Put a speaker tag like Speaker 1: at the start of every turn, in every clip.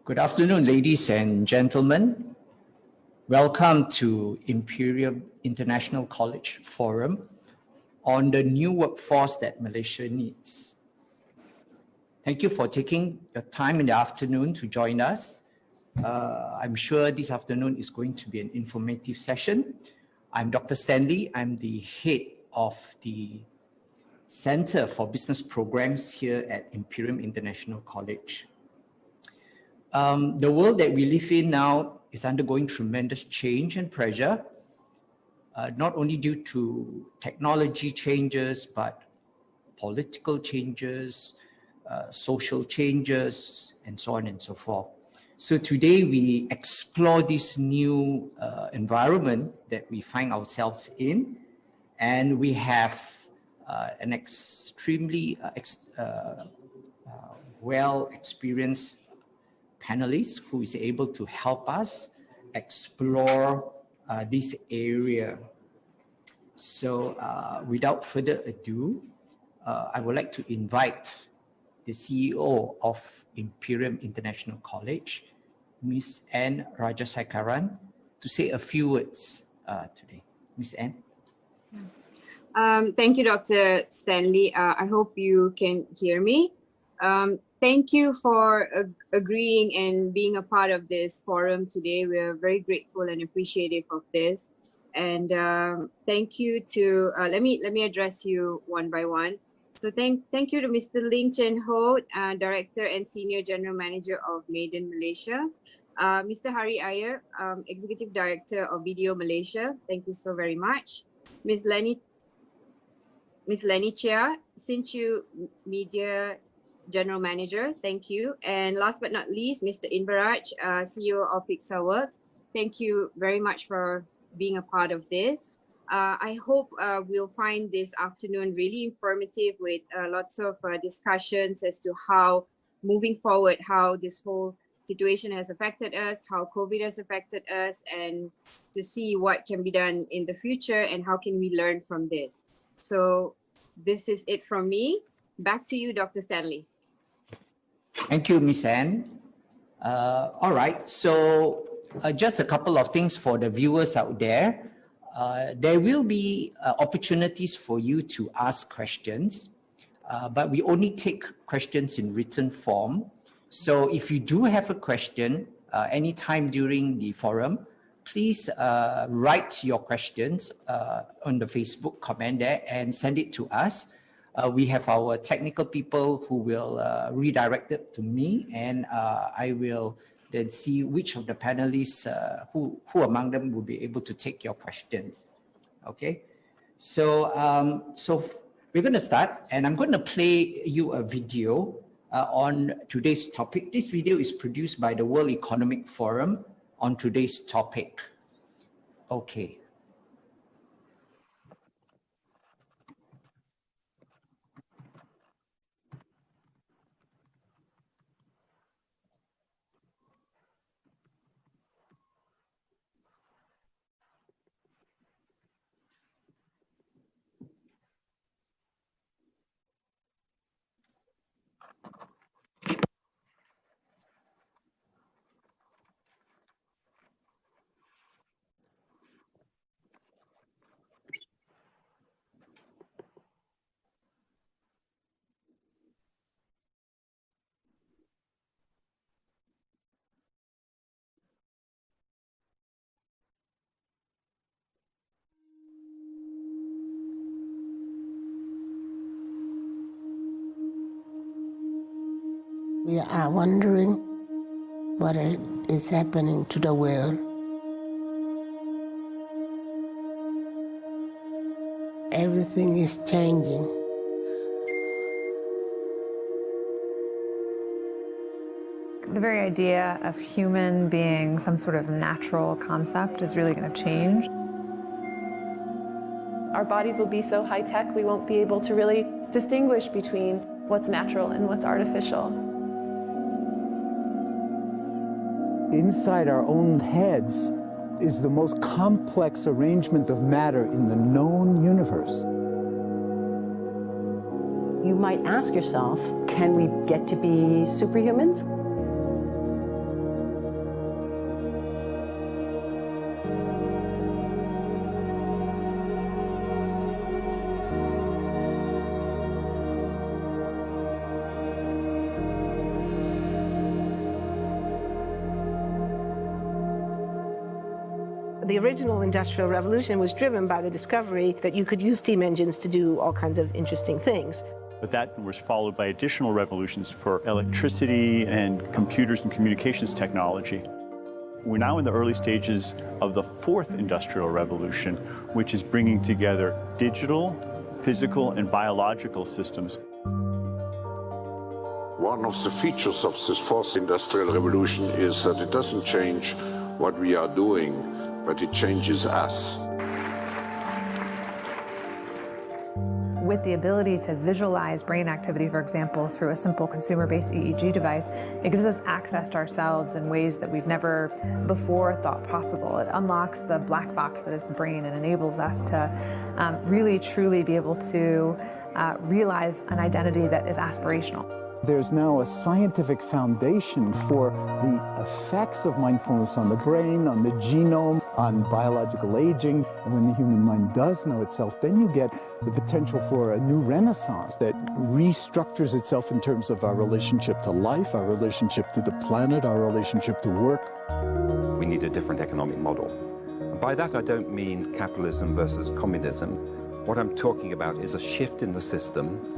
Speaker 1: Good afternoon, ladies and gentlemen. Welcome to Imperial International College Forum on the new workforce that Malaysia needs. Thank you for taking your time in the afternoon to join us. I'm sure this afternoon is going to be an informative session. I'm Dr. Stanley. I'm the head of the Center for Business Programs here at Imperial International College. The world that we live in now is undergoing tremendous change and pressure, not only due to technology changes, but political changes, social changes, and so on and so forth. So today we explore this new environment that we find ourselves in, and we have an extremely well-experienced panelist who is able to help us explore this area. So without further ado, I would like to invite the CEO of Imperial International College, Ms. Anne Rajasekaran, to say a few words today. Ms. Anne.
Speaker 2: Thank you, Dr. Stanley. I hope you can hear me. Thank you for agreeing and being a part of this forum today. We're very grateful and appreciative of this. And thank you to, let me address you one by one. So thank you to Mr. Ling Chen Ho, Director and Senior General Manager of Maiden Malaysia. Mr. Hari Iyer, Executive Director of Video Malaysia. Thank you so very much. Ms. Lenny Chia, Sinchu Media General Manager, thank you. And last but not least, Mr. Inbaraj, CEO of Pixelworks. Thank you very much for being a part of this. I hope we'll find this afternoon really informative with lots of discussions as to how, moving forward, how this whole situation has affected us, how COVID has affected us, and to see what can be done in the future and how can we learn from this. So this is it from me. Back to you, Dr. Stanley.
Speaker 1: Thank you, Ms. Anne. All right, so just a couple of things for the viewers out there. There will be opportunities for you to ask questions, but we only take questions in written form. So if you do have a question anytime during the forum, please write your questions on the Facebook comment there and send it to us. We have our technical people who will redirect it to me, and I will then see which of the panelists, who among them will be able to take your questions. Okay, so we're going to start, and I'm going to play you a video on today's topic. This video is produced by the World Economic Forum on today's topic. Okay.
Speaker 3: We are wondering what is happening to the world. Everything is changing.
Speaker 4: The very idea of human being some sort of natural concept is really going to change.
Speaker 5: Our bodies will be so high-tech, we won't be able to really distinguish between what's natural and what's artificial.
Speaker 6: Inside our own heads is the most complex arrangement of matter in the known universe.
Speaker 7: You might ask yourself, can we get to be superhumans? the original Industrial Revolution was driven by the discovery that you could use steam engines to do all kinds of interesting things.
Speaker 8: But that was followed by additional revolutions for electricity and computers and communications technology. We're now in the early stages of the fourth industrial revolution, which is bringing together digital, physical, and biological systems.
Speaker 9: One of the features of this fourth industrial revolution is that it doesn't change what we are doing, but it changes us.
Speaker 4: With the ability to visualize brain activity, for example, through a simple consumer-based EEG device, it gives us access to ourselves in ways that we've never before thought possible. It unlocks the black box that is the brain and enables us to really, truly be able to realize an identity that is aspirational.
Speaker 6: There's now a scientific foundation for the effects of mindfulness on the brain, on the genome, on biological aging. And when the human mind does know itself, then you get the potential for a new renaissance that restructures itself in terms of our relationship to life, our relationship to the planet, our relationship to work.
Speaker 10: We need a different economic model. And by that, I don't mean capitalism versus communism. What I'm talking about is a shift in the system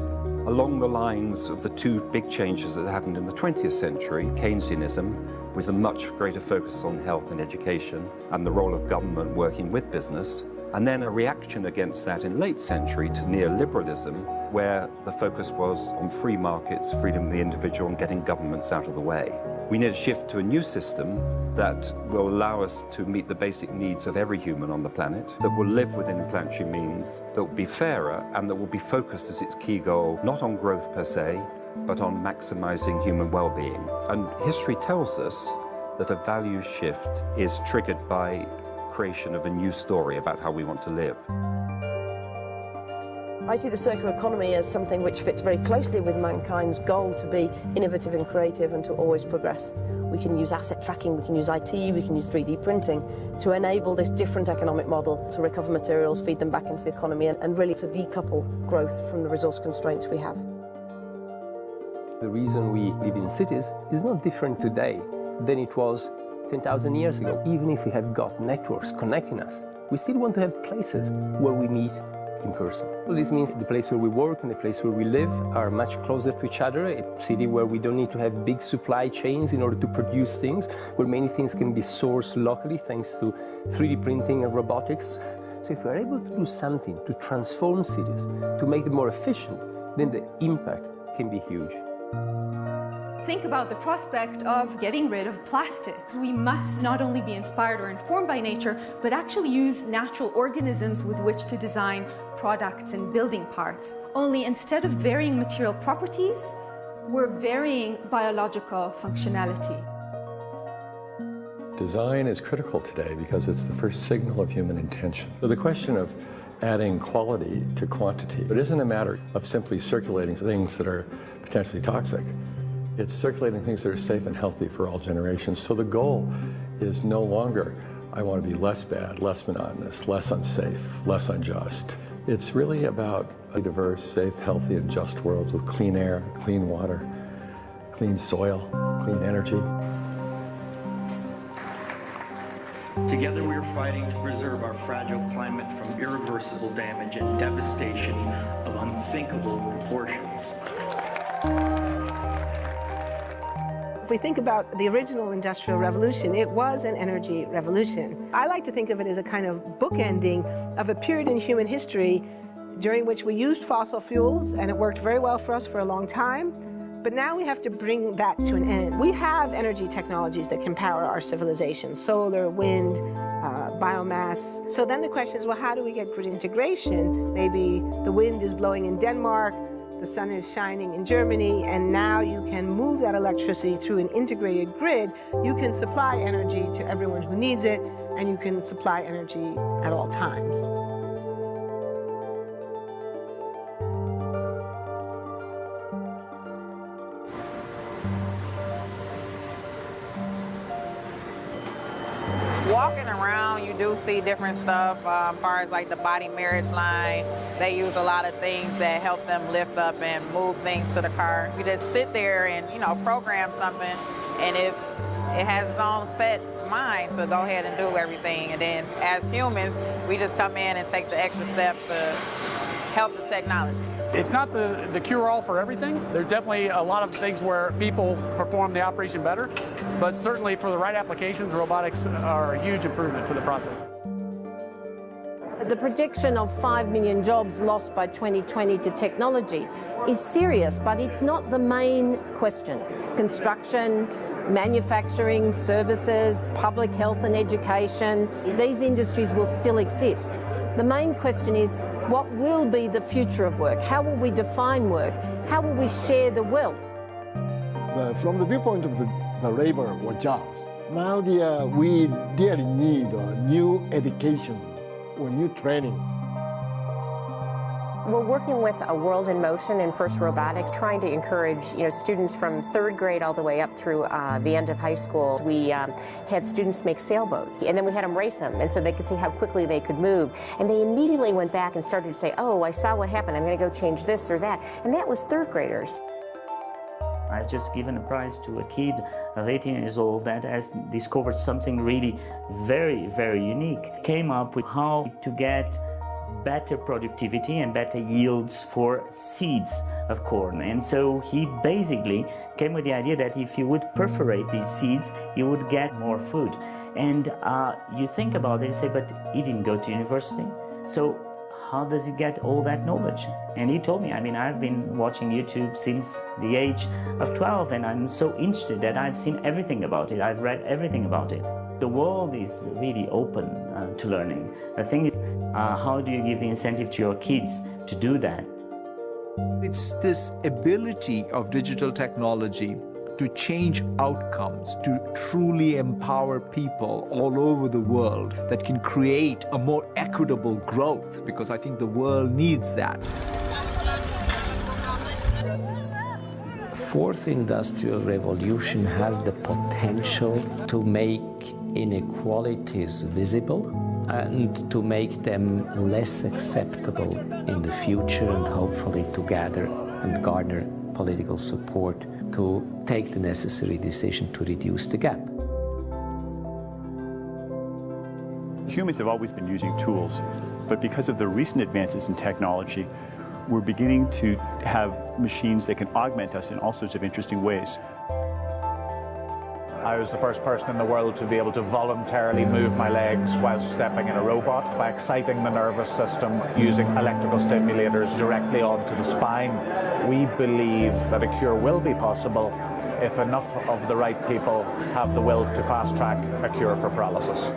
Speaker 10: along the lines of the two big changes that happened in the 20th century, Keynesianism, with a much greater focus on health and education and the role of government working with business, and then a reaction against that in late century to neoliberalism, where the focus was on free markets, freedom of the individual, and getting governments out of the way. We need a shift to a new system that will allow us to meet the basic needs of every human on the planet, that will live within planetary means, that will be fairer, and that will be focused as its key goal, not on growth per se, but on maximizing human well-being. And history tells us that a values shift is triggered by creation of a new story about how we want to live.
Speaker 11: I see the circular economy as something which fits very closely with mankind's goal to be innovative and creative and to always progress. We can use asset tracking, we can use IT, we can use 3D printing to enable this different economic model to recover materials, feed them back into the economy, and really to decouple growth from the resource constraints we have.
Speaker 12: The reason we live in cities is not different today than it was 10,000 years ago. Even if we have got networks connecting us, we still want to have places where we meet in person. So this means the place where we work and the place where we live are much closer to each other, a city where we don't need to have big supply chains in order to produce things, where many things can be sourced locally thanks to 3D printing and robotics. So if we're able to do something to transform cities, to make them more efficient, then the impact can be huge.
Speaker 13: Think about the prospect of getting rid of plastics. We must not only be inspired or informed by nature, but actually use natural organisms with which to design products and building parts. Only instead of varying material properties, we're varying biological functionality.
Speaker 14: Design is critical today because it's the first signal of human intention. So the question of adding quality to quantity, it isn't a matter of simply circulating things that are potentially toxic. It's circulating things that are safe and healthy for all generations. So the goal is no longer, I want to be less bad, less monotonous, less unsafe, less unjust. It's really about a diverse, safe, healthy, and just world with clean air, clean water, clean soil, clean energy.
Speaker 15: Together we are fighting to preserve our fragile climate from irreversible damage and devastation of unthinkable proportions.
Speaker 7: If we think about the original Industrial Revolution, it was an energy revolution. I like to think of it as a kind of bookending of a period in human history during which we used fossil fuels, and it worked very well for us for a long time. But now we have to bring that to an end. We have energy technologies that can power our civilization: solar, wind, biomass. So then the question is, well, how do we get grid integration? Maybe the wind is blowing in Denmark, the sun is shining in Germany, and now you can move that electricity through an integrated grid. You can supply energy to everyone who needs it, and you can supply energy at all times.
Speaker 16: Walking around, you do see different stuff as far as like the body marriage line. They use a lot of things that help them lift up and move things to the car. You just sit there and, program something, and if it has its own set mind to go ahead and do everything. And then as humans, we just come in and take the extra steps to help the technology.
Speaker 17: It's not the cure-all for everything. There's definitely a lot of things where people perform the operation better, but certainly for the right applications, robotics are a huge improvement for the process.
Speaker 18: The prediction of 5 million jobs lost by 2020 to technology is serious, but it's not the main question. Construction, manufacturing, services, public health and education, these industries will still exist. The main question is, what will be the future of work? How will we define work? How will we share the wealth?
Speaker 19: From the viewpoint of the labor or jobs, now we really need new education or new training.
Speaker 20: We're working with a World in Motion in FIRST Robotics, trying to encourage students from 3rd grade all the way up through the end of high school. We had students make sailboats, and then we had them race them, and so they could see how quickly they could move. And they immediately went back and started to say, oh, I saw what happened, I'm going to go change this or that. And that was 3rd graders.
Speaker 21: I've just given a prize to a kid of 18 years old that has discovered something really very, very unique. Came up with how to get better productivity and better yields for seeds of corn. And so he basically came with the idea that if you would perforate these seeds, you would get more food. And you think about it and say, but he didn't go to university. So how does he get all that knowledge? And he told me, I've been watching YouTube since the age of 12, and I'm so interested that I've seen everything about it. I've read everything about it. The world is really open to learning. The thing is, how do you give the incentive to your kids to do that?
Speaker 22: It's this ability of digital technology to change outcomes, to truly empower people all over the world that can create a more equitable growth, because I think the world needs that.
Speaker 23: Fourth industrial revolution has the potential to make inequalities visible and to make them less acceptable in the future, and hopefully to gather and garner political support to take the necessary decision to reduce the gap.
Speaker 8: Humans have always been using tools, but because of the recent advances in technology, we're beginning to have machines that can augment us in all sorts of interesting ways.
Speaker 24: I was the first person in the world to be able to voluntarily move my legs while stepping in a robot by exciting the nervous system using electrical stimulators directly onto the spine. We believe that a cure will be possible if enough of the right people have the will to fast-track a cure for paralysis.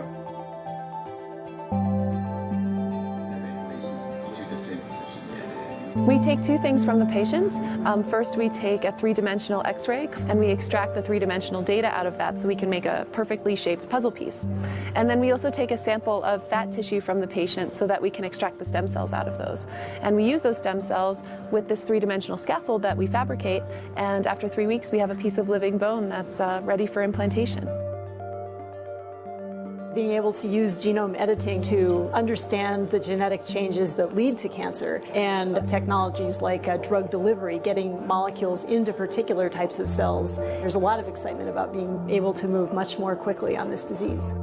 Speaker 5: We take two things from the patient. First, we take a three-dimensional X-ray, and we extract the three-dimensional data out of that so we can make a perfectly shaped puzzle piece. And then we also take a sample of fat tissue from the patient so that we can extract the stem cells out of those. And we use those stem cells with this three-dimensional scaffold that we fabricate, and after 3 weeks, we have a piece of living bone that's ready for implantation.
Speaker 25: Being able to use genome editing to understand the genetic changes that lead to cancer, and technologies like drug delivery, getting molecules into particular types of cells. There's a lot of excitement about being able to move much more quickly on this disease.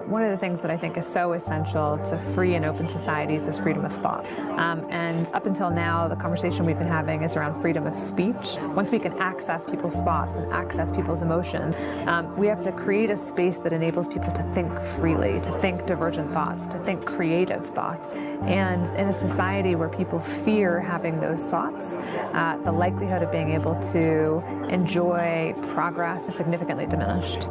Speaker 4: One of the things that I think is so essential to free and open societies is freedom of thought. And up until now, the conversation we've been having is around freedom of speech. Once we can access people's thoughts and access people's emotions, we have to create a space that enables people to think freely, to think divergent thoughts, to think creative thoughts. And in a society where people fear having those thoughts, the likelihood of being able to enjoy progress is significantly diminished.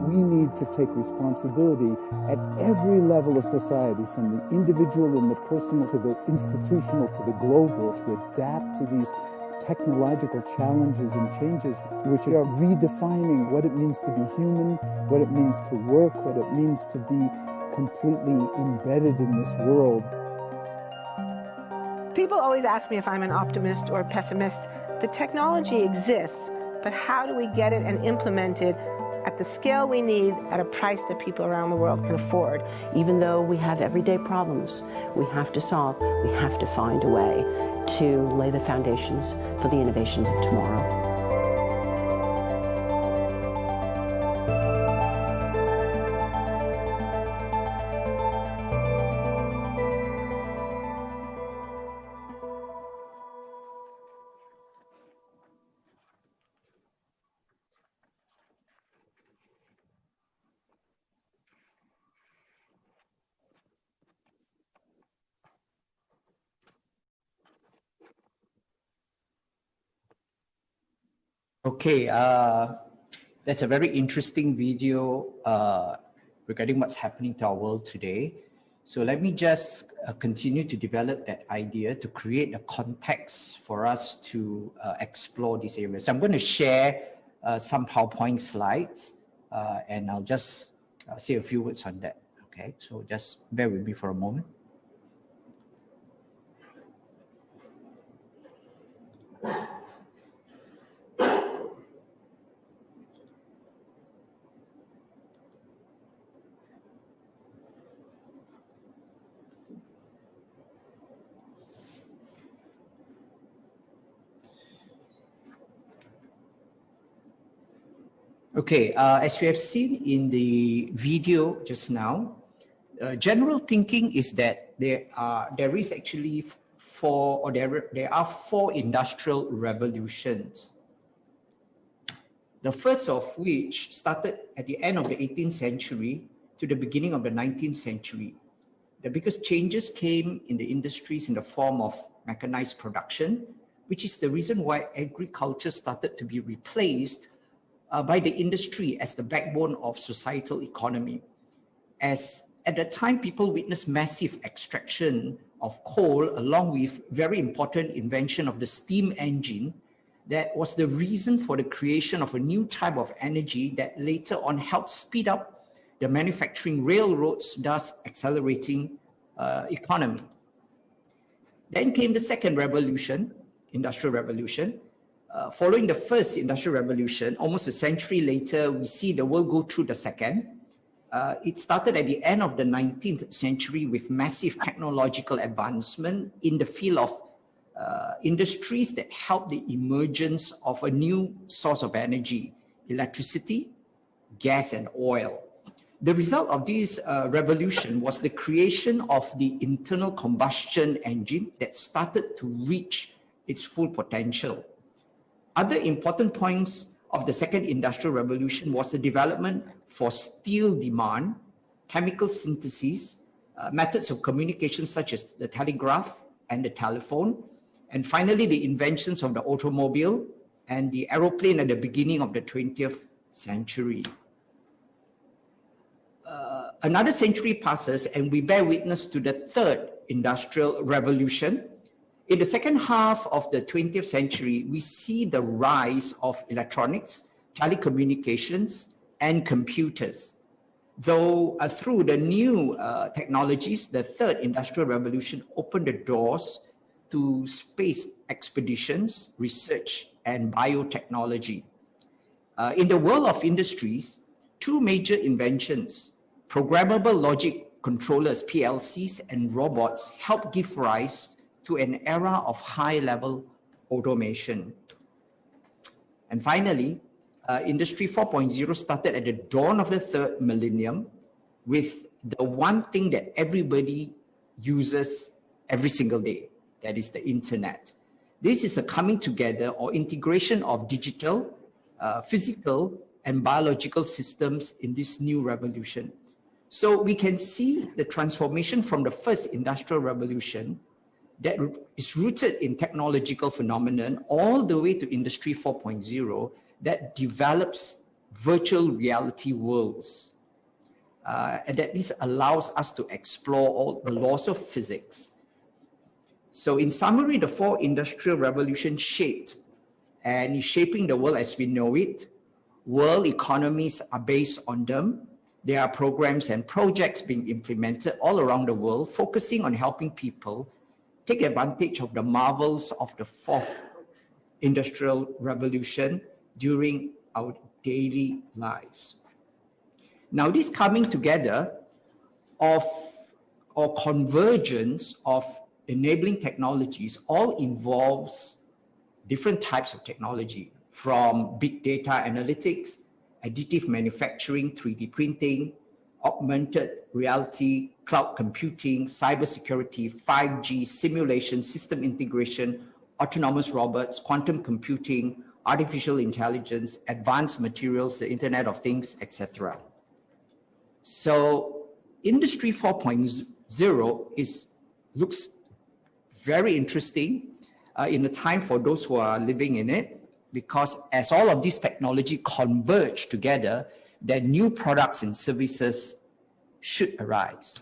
Speaker 6: We need to take responsibility at every level of society, from the individual and the personal to the institutional to the global, to adapt to these technological challenges and changes, which are redefining what it means to be human, what it means to work, what it means to be completely embedded in this world.
Speaker 7: People always ask me if I'm an optimist or a pessimist. The technology exists, but how do we get it and implement it at the scale we need, at a price that people around the world can afford?
Speaker 11: Even though we have everyday problems we have to solve, we have to find a way to lay the foundations for the innovations of tomorrow.
Speaker 1: Okay, that's a very interesting video regarding what's happening to our world today. So let me just continue to develop that idea to create a context for us to explore these areas. So I'm going to share some PowerPoint slides and I'll just say a few words on that. Okay, so just bear with me for a moment. Okay, as we have seen in the video just now, general thinking is that there are four industrial revolutions. The first of which started at the end of the 18th century to the beginning of the 19th century. The biggest changes came in the industries in the form of mechanized production, which is the reason why agriculture started to be replaced by the industry as the backbone of societal economy. As at that time, people witnessed massive extraction of coal along with very important invention of the steam engine that was the reason for the creation of a new type of energy that later on helped speed up the manufacturing railroads, thus accelerating economy. Then came the second revolution, industrial revolution. Following the first industrial revolution, almost a century later, we see the world go through the second. It started at the end of the 19th century with massive technological advancement in the field of industries that helped the emergence of a new source of energy, electricity, gas, and oil. The result of this revolution was the creation of the internal combustion engine that started to reach its full potential. Other important points of the second industrial revolution was the development for steel demand, chemical synthesis, methods of communication such as the telegraph and the telephone, and finally the inventions of the automobile and the aeroplane at the beginning of the 20th century. Another century passes and we bear witness to the third industrial revolution. In the second half of the 20th century, we see the rise of electronics, telecommunications, and computers. Though through the new technologies, the third industrial revolution opened the doors to space expeditions, research, and biotechnology. In the world of industries, two major inventions, programmable logic controllers, PLCs, and robots helped give rise to an era of high-level automation. And finally, Industry 4.0 started at the dawn of the third millennium with the one thing that everybody uses every single day, that is the internet. This is a coming together or integration of digital, physical, and biological systems in this new revolution. So we can see the transformation from the first industrial revolution that is rooted in technological phenomenon all the way to Industry 4.0 that develops virtual reality worlds. And that this allows us to explore all the laws of physics. So in summary, the four industrial revolutions shaped and is shaping the world as we know it. World economies are based on them. There are programs and projects being implemented all around the world, focusing on helping people take advantage of the marvels of the fourth industrial revolution during our daily lives. Now, this coming together of or convergence of enabling technologies all involves different types of technology, from big data analytics, additive manufacturing, 3D printing, augmented reality, cloud computing, cybersecurity, 5G, simulation, system integration, autonomous robots, quantum computing, artificial intelligence, advanced materials, the Internet of Things, etc. So Industry 4.0 looks very interesting in the time for those who are living in it. because as all of this technology converge together, then new products and services should arise.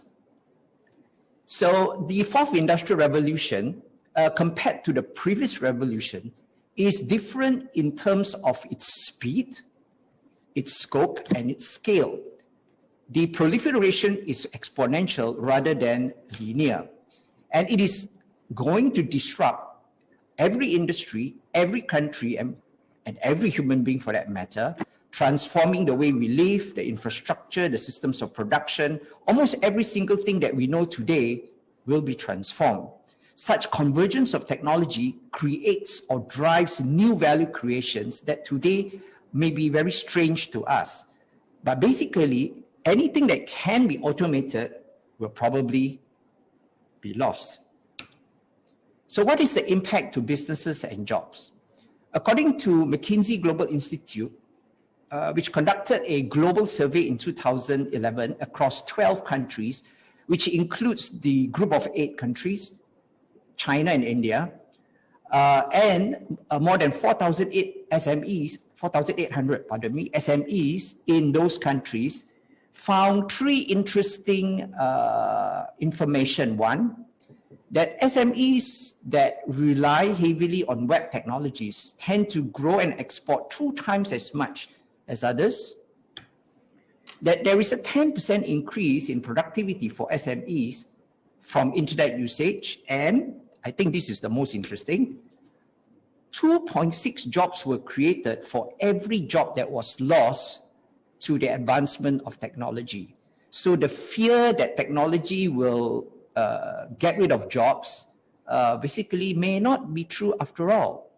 Speaker 1: So the fourth industrial revolution, compared to the previous revolution, is different in terms of its speed, its scope, and its scale. The proliferation is exponential rather than linear, and it is going to disrupt every industry, every country, and every human being for that matter, transforming the way we live, the infrastructure, the systems of production. Almost every single thing that we know today will be transformed. Such convergence of technology creates or drives new value creations that today may be very strange to us. But basically, anything that can be automated will probably be lost. So what is the impact to businesses and jobs? According to McKinsey Global Institute, which conducted a global survey in 2011 across 12 countries, which includes the group of 8 countries, China and India, and more than 4,800 SMEs in those countries, found 3 interesting information. One, that SMEs that rely heavily on web technologies tend to grow and export 2 times as much as others. That there is a 10% increase in productivity for SMEs from internet usage, and I think this is the most interesting, 2.6 jobs were created for every job that was lost to the advancement of technology. So the fear that technology will get rid of jobs basically may not be true after all.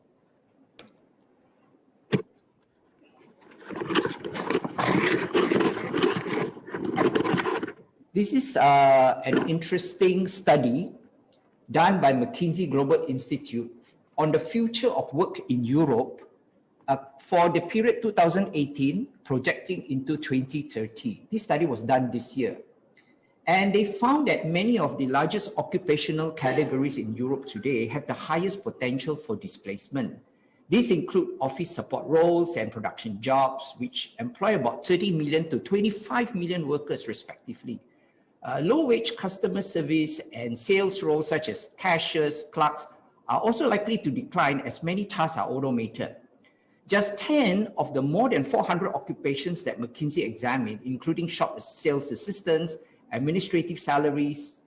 Speaker 1: This is an interesting study done by McKinsey Global Institute on the future of work in Europe for the period 2018 projecting into 2030. This study was done this year. And they found that many of the largest occupational categories in Europe today have the highest potential for displacement. These include office support roles and production jobs, which employ about 30 million to 25 million workers respectively. Low-wage customer service and sales roles such as cashiers, clerks are also likely to decline as many tasks are automated. Just 10 of the more than 400 occupations that McKinsey examined, including shop sales assistants, administrative secretaries,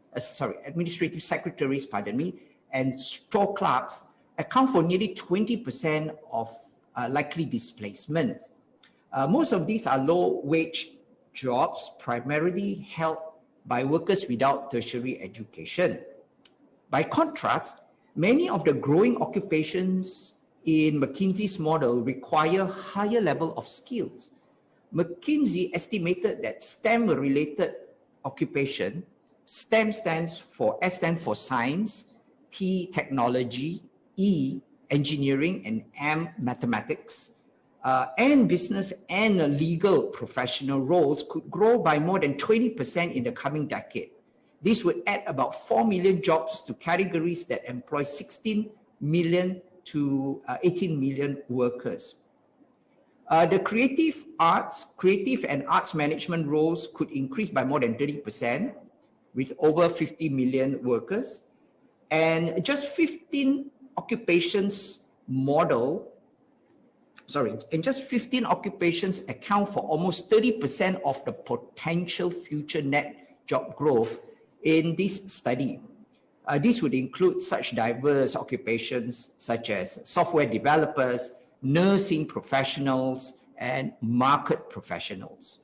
Speaker 1: and store clerks, account for nearly 20% of likely displacement. Most of these are low-wage jobs, primarily held by workers without tertiary education. By contrast, many of the growing occupations in McKinsey's model require higher level of skills. McKinsey estimated that STEM-related occupation, STEM stands for science, T, technology, E, engineering, and M, mathematics, and business and legal professional roles could grow by more than 20% in the coming decade. This would add about 4 million jobs to categories that employ 16 million to 18 million workers. The creative and arts management roles could increase by more than 30% with over 50 million workers. And just 15 occupations account for almost 30% of the potential future net job growth in this study. This would include such diverse occupations such as software developers, nursing professionals, and marketing professionals.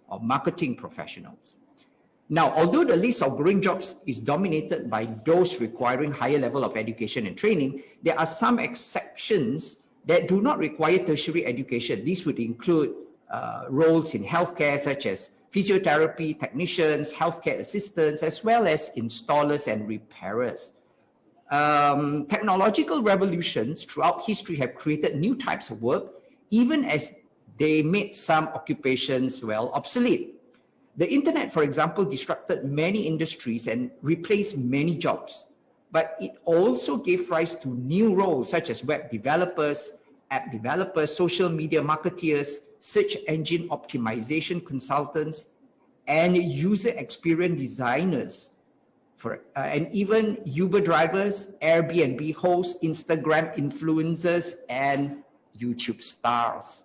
Speaker 1: Now, although the list of growing jobs is dominated by those requiring higher level of education and training, there are some exceptions that do not require tertiary education. These would include roles in healthcare such as physiotherapy technicians, healthcare assistants, as well as installers and repairers. Technological revolutions throughout history have created new types of work, even as they made some occupations, obsolete. The internet, for example, disrupted many industries and replaced many jobs, but it also gave rise to new roles such as web developers, app developers, social media marketeers, search engine optimization consultants, and user experience designers, and even Uber drivers, Airbnb hosts, Instagram influencers, and YouTube stars.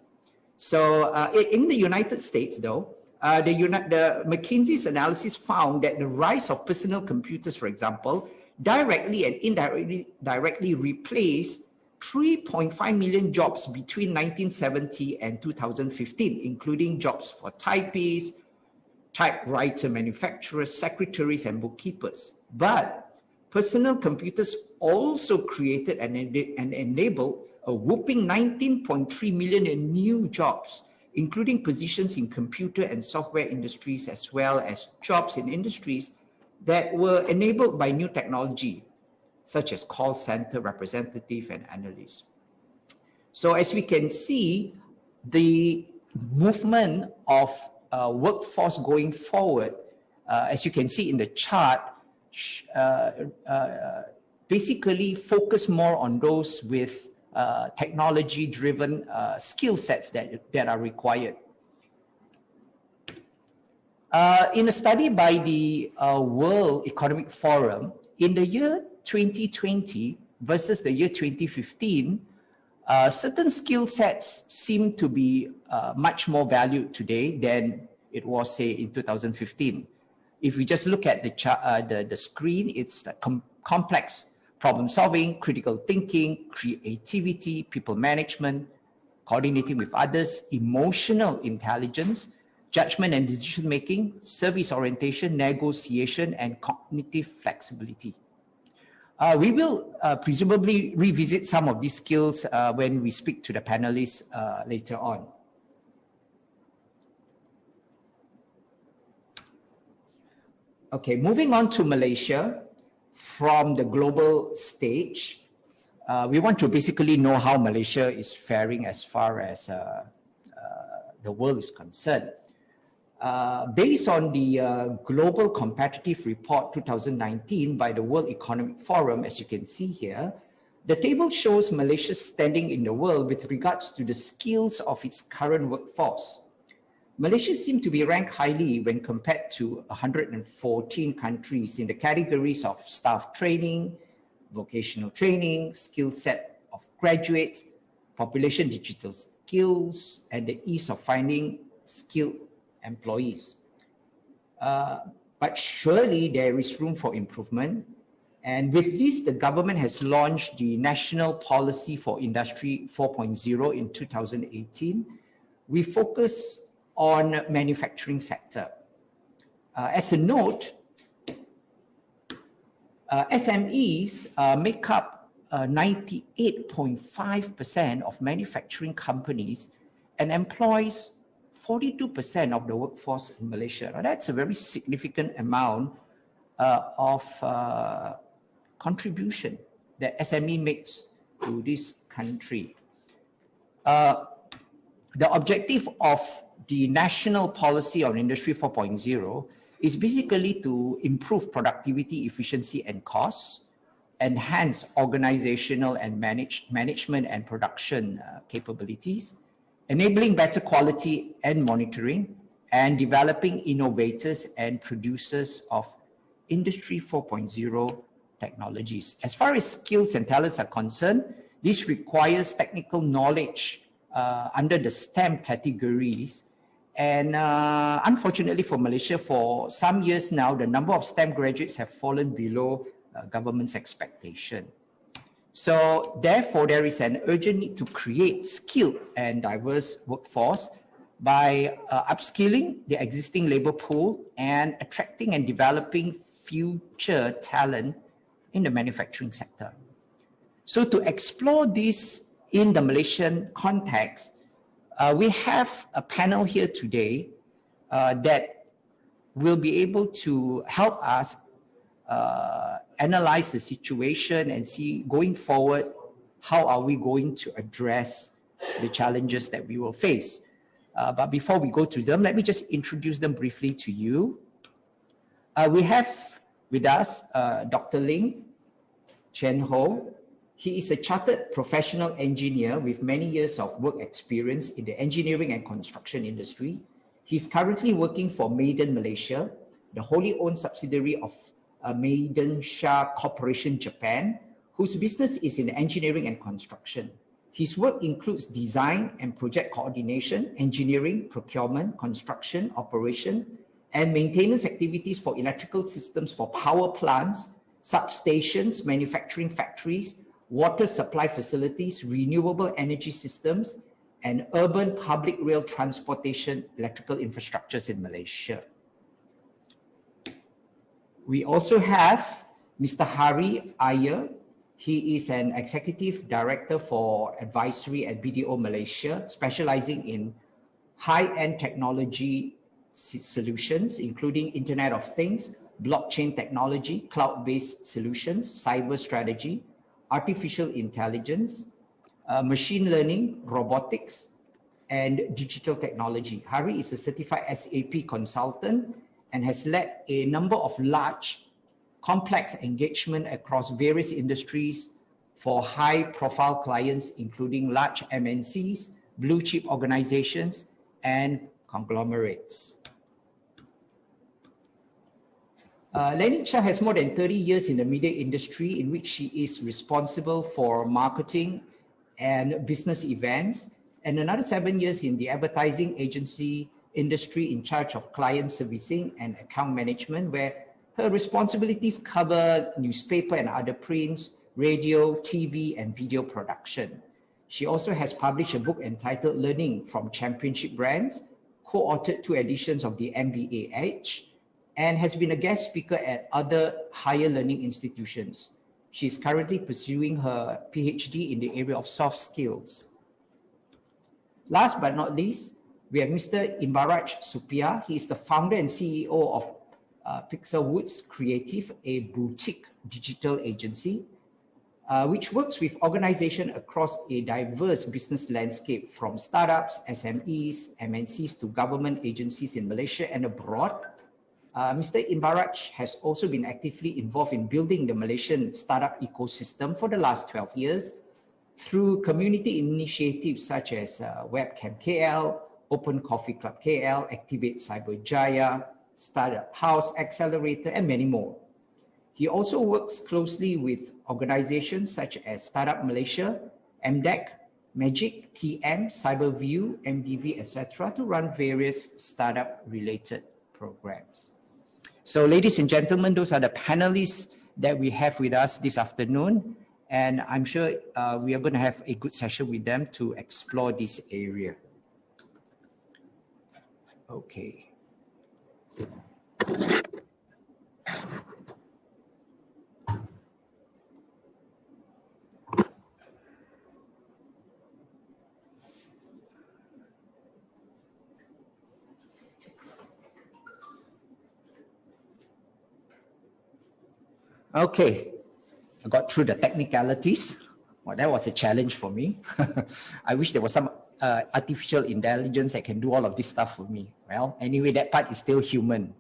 Speaker 1: So in the United States, though, the McKinsey's analysis found that the rise of personal computers, for example, directly and indirectly replaced 3.5 million jobs between 1970 and 2015, including jobs for typists, typewriter manufacturers, secretaries, and bookkeepers. But personal computers also created and enabled a whopping 19.3 million in new jobs, including positions in computer and software industries, as well as jobs in industries that were enabled by new technology, such as call center representative and analysts. So as we can see, the movement of workforce going forward, as you can see in the chart, basically focus more on those with technology-driven skill sets that are required. In a study by the World Economic Forum, in the year 2020 versus the year 2015, certain skill sets seem to be much more valued today than it was, say, in 2015. If we just look at the screen, it's complex problem solving, critical thinking, creativity, people management, coordinating with others, emotional intelligence, judgment and decision making, service orientation, negotiation, and cognitive flexibility. We will presumably revisit some of these skills when we speak to the panelists later on. Okay, moving on to Malaysia from the global stage. We want to basically know how Malaysia is faring as far as the world is concerned. Based on the Global Competitive Report 2019 by the World Economic Forum, as you can see here, the table shows Malaysia's standing in the world with regards to the skills of its current workforce. Malaysia seems to be ranked highly when compared to 114 countries in the categories of staff training, vocational training, skill set of graduates, population digital skills, and the ease of finding skilled employees. But surely there is room for improvement. And with this, the government has launched the National Policy for Industry 4.0 in 2018. We focus on manufacturing sector. As a note, SMEs make up 98.5% of manufacturing companies and employs 42% of the workforce in Malaysia. Now, that's a very significant amount of contribution that SME makes to this country. The objective of the National Policy on Industry 4.0 is basically to improve productivity, efficiency, and costs, enhance organizational and management and production capabilities, enabling better quality and monitoring, and developing innovators and producers of Industry 4.0 technologies. As far as skills and talents are concerned, this requires technical knowledge under the STEM categories. And unfortunately for Malaysia, for some years now, the number of STEM graduates have fallen below government's expectation. So therefore, there is an urgent need to create skilled and diverse workforce by upskilling the existing labor pool and attracting and developing future talent in the manufacturing sector. So to explore this in the Malaysian context, we have a panel here today that will be able to help us analyze the situation and see going forward, how are we going to address the challenges that we will face. But before we go to them, let me just introduce them briefly to you. We have with us Dr. Ling Chen Ho. He is a chartered professional engineer with many years of work experience in the engineering and construction industry. He's currently working for Maiden Malaysia, the wholly owned subsidiary of Maiden Shah Corporation Japan, whose business is in engineering and construction. His work includes design and project coordination, engineering, procurement, construction, operation, and maintenance activities for electrical systems for power plants, substations, manufacturing factories, water supply facilities, renewable energy systems, and urban public rail transportation electrical infrastructures in Malaysia. We also have Mr. Hari Iyer. He is an executive director for advisory at BDO Malaysia, specializing in high-end technology solutions, including Internet of Things, blockchain technology, cloud-based solutions, cyber strategy, artificial intelligence, machine learning, robotics, and digital technology. Hari is a certified SAP consultant and has led a number of large, complex engagement across various industries for high-profile clients, including large MNCs, blue-chip organizations, and conglomerates. Lenny Chia has more than 30 years in the media industry, in which she is responsible for marketing and business events, and another 7 years in the advertising agency industry in charge of client servicing and account management, where her responsibilities cover newspaper and other prints, radio, TV, and video production. She also has published a book entitled Learning from Championship Brands, co-authored 2 editions of the MBA Edge, and has been a guest speaker at other higher learning institutions. She is currently pursuing her PhD in the area of soft skills. Last but not least, we have Mr. Imbaraj Supia. He is the founder and CEO of Pixelwoods Creative, a boutique digital agency, which works with organizations across a diverse business landscape, from startups, SMEs, MNCs to government agencies in Malaysia and abroad. Mr. Imbaraj has also been actively involved in building the Malaysian startup ecosystem for the last 12 years through community initiatives such as Webcam KL, Open Coffee Club KL, Activate Cyberjaya, Startup House Accelerator, and many more. He also works closely with organizations such as Startup Malaysia, MDEC, Magic, TM, Cyberview, MDV, etc. to run various startup-related programs. So, ladies and gentlemen, those are the panelists that we have with us this afternoon, and I'm sure we are going to have a good session with them to explore this area. Okay. Okay, I got through the technicalities. Well, that was a challenge for me. I wish there was some artificial intelligence that can do all of this stuff for me. Well, anyway, that part is still human.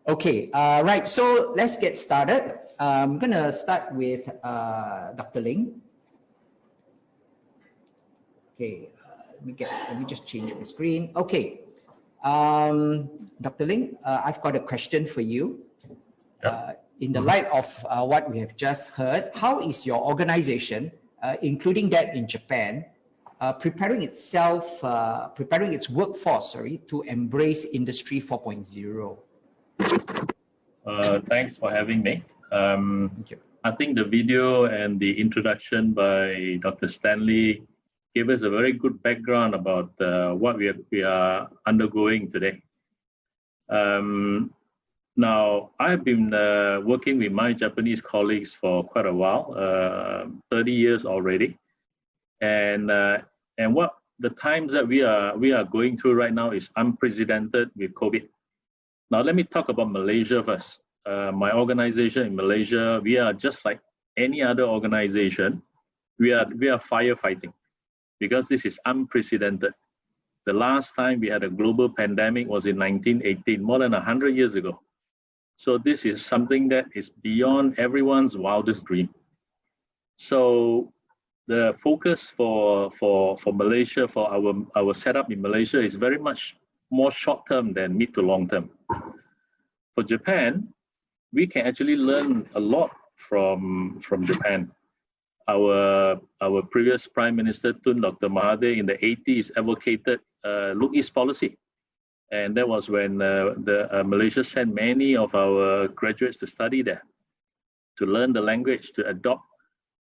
Speaker 1: Okay, right, so let's get started. I'm going to start with Dr. Ling. Okay, let me just change my screen. Okay, Dr. Ling, I've got a question for you. In the light of what we have just heard, how is your organization, including that in Japan, preparing its workforce, to embrace Industry 4.0?
Speaker 2: Thanks for having me. Thank you. I think the video and the introduction by Dr. Stanley gave us a very good background about what we are undergoing today. Now, I've been working with my Japanese colleagues for quite a while, 30 years already, and what the times that we are going through right now is unprecedented with COVID. Now, let me talk about Malaysia first. My organization in Malaysia, we are just like any other organization. We are firefighting because this is unprecedented. The last time we had a global pandemic was in 1918, more than 100 years ago. So this is something that is beyond everyone's wildest dream. So the focus for Malaysia, for our setup in Malaysia, is very much more short-term than mid to long-term. For Japan, we can actually learn a lot from Japan. Our previous Prime Minister Tun Dr. Mahathir in the 80s advocated Look East policy. And that was when Malaysia sent many of our graduates to study there, to learn the language, to adopt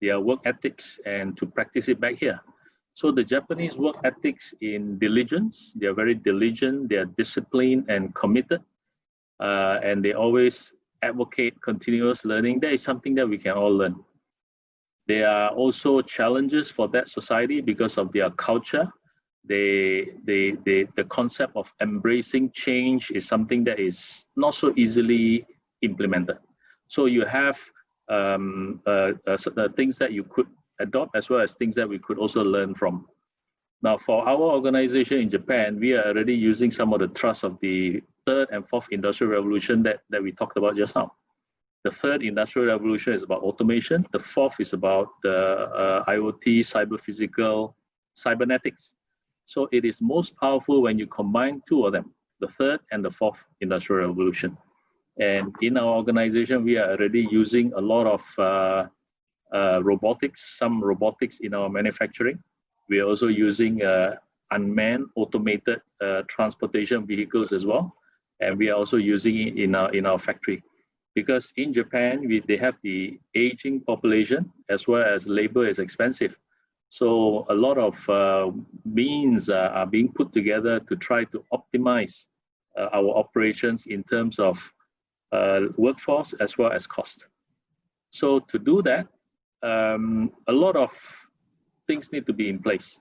Speaker 2: their work ethics and to practice it back here. So the Japanese work ethics in diligence, they are very diligent, they are disciplined and committed, and they always advocate continuous learning. That is something that we can all learn. There are also challenges for that society because of their culture. The concept of embracing change is something that is not so easily implemented. So you have things that you could adopt as well as things that we could also learn from. Now, for our organization in Japan, we are already using some of the thrust of the third and fourth industrial revolution that we talked about just now. The third industrial revolution is about automation. The fourth is about the IoT, cyber-physical, cybernetics. So it is most powerful when you combine two of them, the third and the fourth industrial revolution. And in our organization, we are already using a lot of robotics, some robotics in our manufacturing. We are also using unmanned automated transportation vehicles as well. And we are also using it in our factory. Because in Japan, they have the aging population as well as labor is expensive. So a lot of means are being put together to try to optimize our operations in terms of workforce as well as cost. So to do that, a lot of things need to be in place.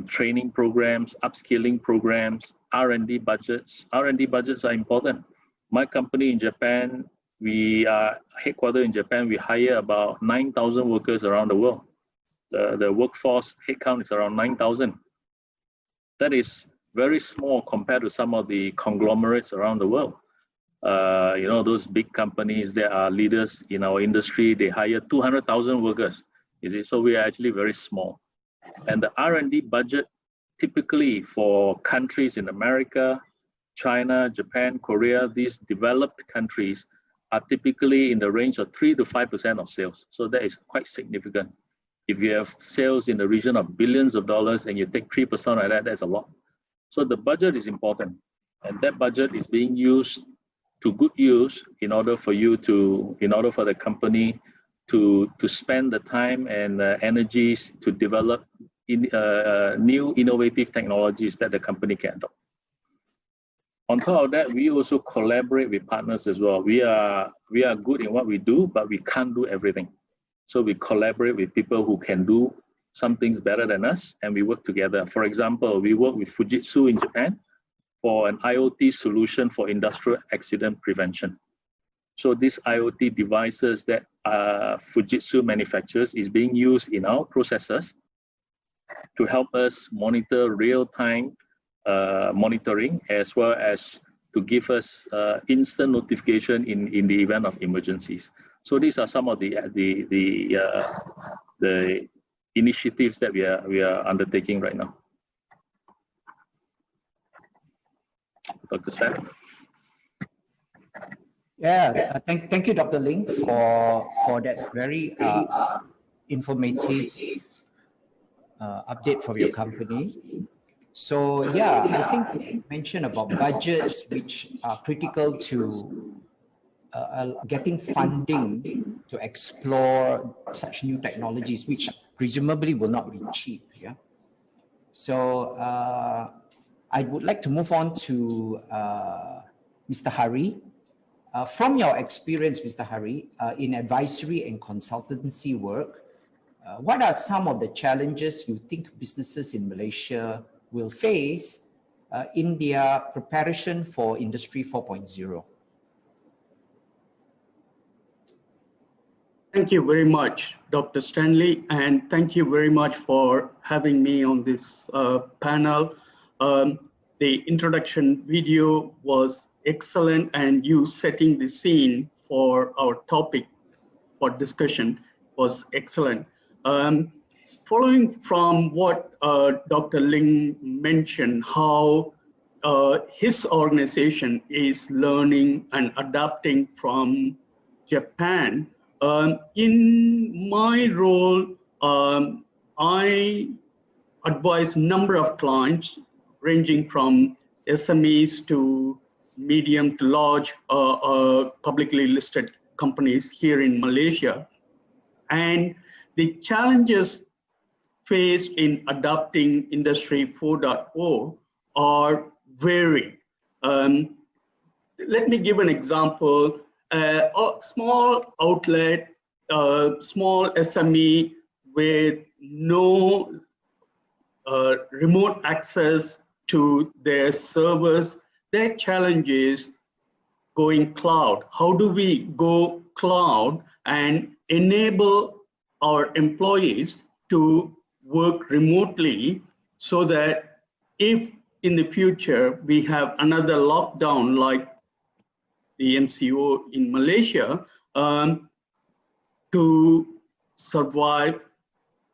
Speaker 2: Training programs, upskilling programs, R&D budgets. R&D budgets are important. My company in Japan, we are headquartered in Japan, we hire about 9,000 workers around the world. The workforce headcount is around 9,000. That is very small compared to some of the conglomerates around the world. Those big companies that are leaders in our industry, they hire 200,000 workers. So we are actually very small. And the R&D budget typically for countries in America, China, Japan, Korea, these developed countries are typically in the range of 3 to 5% of sales. So that is quite significant. If you have sales in the region of billions of dollars and you take 3% of that, that's a lot. So the budget is important. And that budget is being used to good use in order for the company to spend the time and energies to develop new innovative technologies that the company can adopt. On top of that, we also collaborate with partners as well. We are good in what we do, but we can't do everything. So we collaborate with people who can do some things better than us, and we work together. For example, we work with Fujitsu in Japan for an IoT solution for industrial accident prevention. So these IoT devices that Fujitsu manufactures is being used in our processes to help us monitor real-time monitoring, as well as to give us instant notification in the event of emergencies. So these are some of the initiatives that we are undertaking right now. Dr. Stan?
Speaker 1: Yeah, thank you, Dr. Ling, for that very informative update from your company. So yeah, I think you mentioned about budgets which are critical to getting funding to explore such new technologies, which presumably will not be cheap. Yeah. So I would like to move on to Mr. Hari. From your experience, Mr. Hari, in advisory and consultancy work, what are some of the challenges you think businesses in Malaysia will face in their preparation for Industry 4.0?
Speaker 3: Thank you very much, Dr. Stanley, and thank you very much for having me on this panel. The introduction video was excellent, and you setting the scene for our topic for discussion was excellent. Following from what Dr. Ling mentioned, how his organization is learning and adapting from Japan. In my role, I advise a number of clients ranging from SMEs to medium to large publicly listed companies here in Malaysia. And the challenges faced in adopting Industry 4.0 are varied. Let me give an example. A small outlet, small SME with no remote access to their servers, their challenge is going cloud. How do we go cloud and enable our employees to work remotely so that if in the future we have another lockdown like the MCO in Malaysia, to survive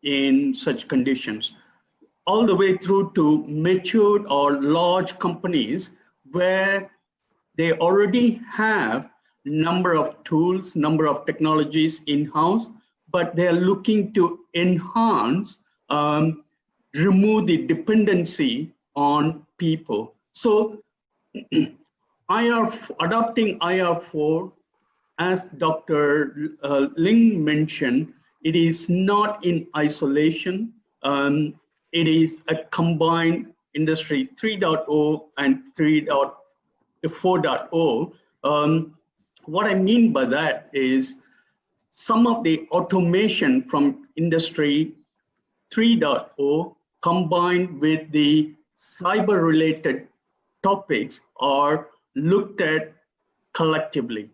Speaker 3: in such conditions, all the way through to matured or large companies where they already have number of tools, number of technologies in-house, but they're looking to enhance, remove the dependency on people. So adopting IR4, as Dr. Ling mentioned, it is not in isolation. It is a combined Industry 3.0 and 4.0. What I mean by that is some of the automation from Industry 3.0 combined with the cyber-related topics are looked at collectively.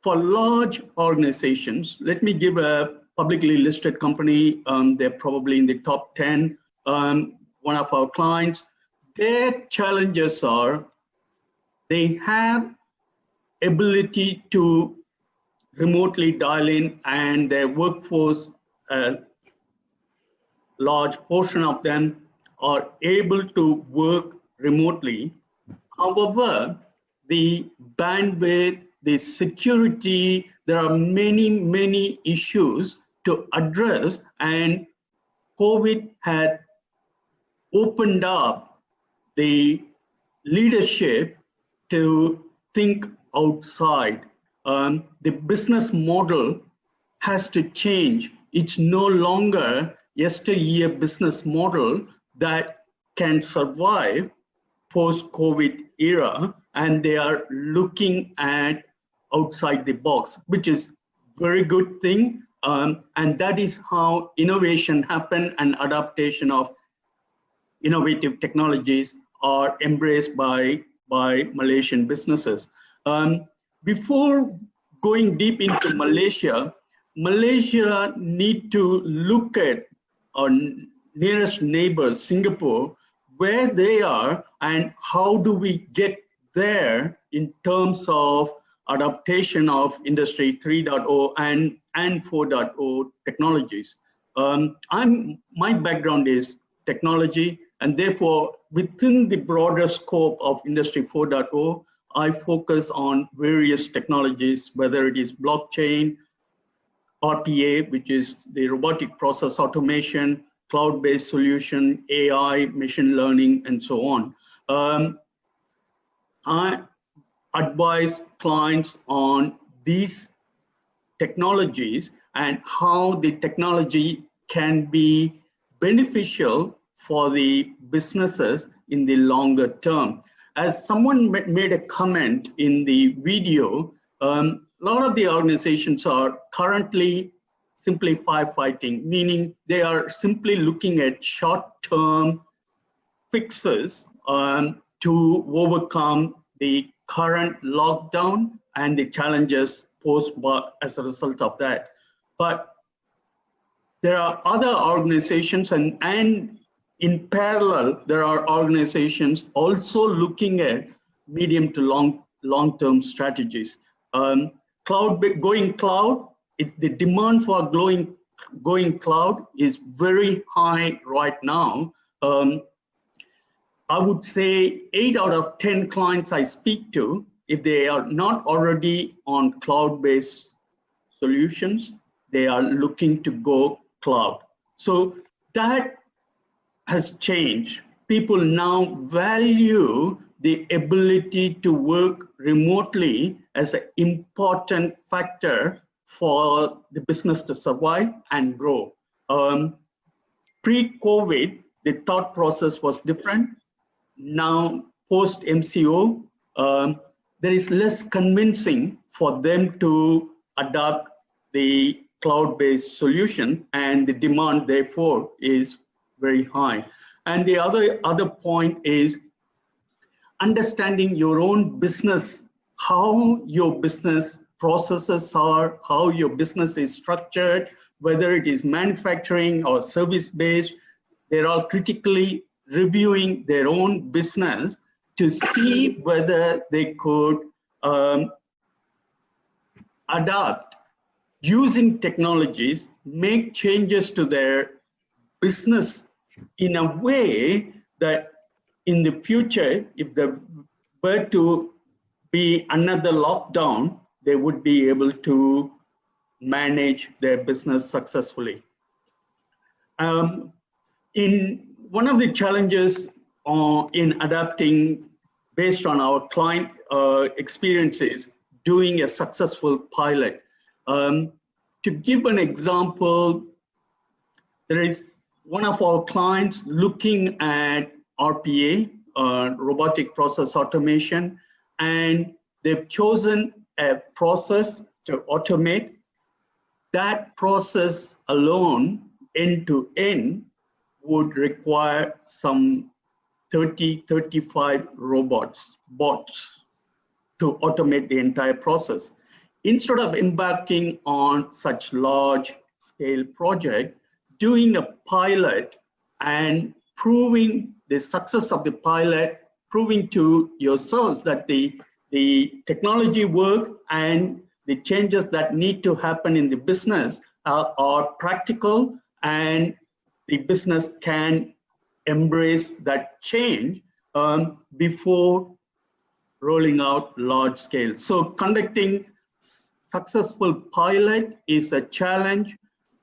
Speaker 3: For large organizations, let me give a publicly listed company, they're probably in the top 10, one of our clients. Their challenges are they have ability to remotely dial in, and their workforce, a large portion of them are able to work remotely. However, the bandwidth, the security, there are many issues to address, and COVID had opened up the leadership to think outside. The business model has to change. It's no longer yesteryear business model that can survive post-COVID era, and they are looking at outside the box, which is very good thing. And that is how innovation happen and adaptation of innovative technologies are embraced by Malaysian businesses. Before going deep into Malaysia, Malaysia need to look at our nearest neighbor, Singapore, where they are and how do we get there in terms of adaptation of Industry 3.0 and 4.0 technologies. My background is technology, and therefore within the broader scope of Industry 4.0, I focus on various technologies, whether it is blockchain, RPA, which is the robotic process automation, cloud-based solution, AI, machine learning, and so on. I advise clients on these technologies and how the technology can be beneficial for the businesses in the longer term. As someone made a comment in the video, a lot of the organizations are currently simply firefighting, meaning they are simply looking at short-term fixes to overcome the current lockdown and the challenges posed as a result of that. But there are other organizations, and in parallel, there are organizations also looking at medium to long-term strategies. Going cloud the demand for going cloud is very high right now. I would say 8 out of 10 clients I speak to, if they are not already on cloud-based solutions, they are looking to go cloud. So that has changed. People now value the ability to work remotely as an important factor for the business to survive and grow. Pre-COVID, the thought process was different. Now, post-MCO, there is less convincing for them to adopt the cloud-based solution, and the demand, therefore, is very high. And the other point is understanding your own business, how your business processes are, how your business is structured, whether it is manufacturing or service-based. They're all critically reviewing their own business to see whether they could adapt using technologies, make changes to their business in a way that in the future, if there were to be another lockdown, they would be able to manage their business successfully. In one of the challenges in adapting based on our client experiences, doing a successful pilot. To give an example, there is one of our clients looking at RPA, robotic process automation, and they've chosen a process to automate. That process alone, end to end, would require some 35 bots to automate the entire process. Instead of embarking on such large scale project, doing a pilot and proving the success of the pilot, proving to yourselves that the technology works and the changes that need to happen in the business are practical, and the business can embrace that change before rolling out large scale. So conducting successful pilot is a challenge.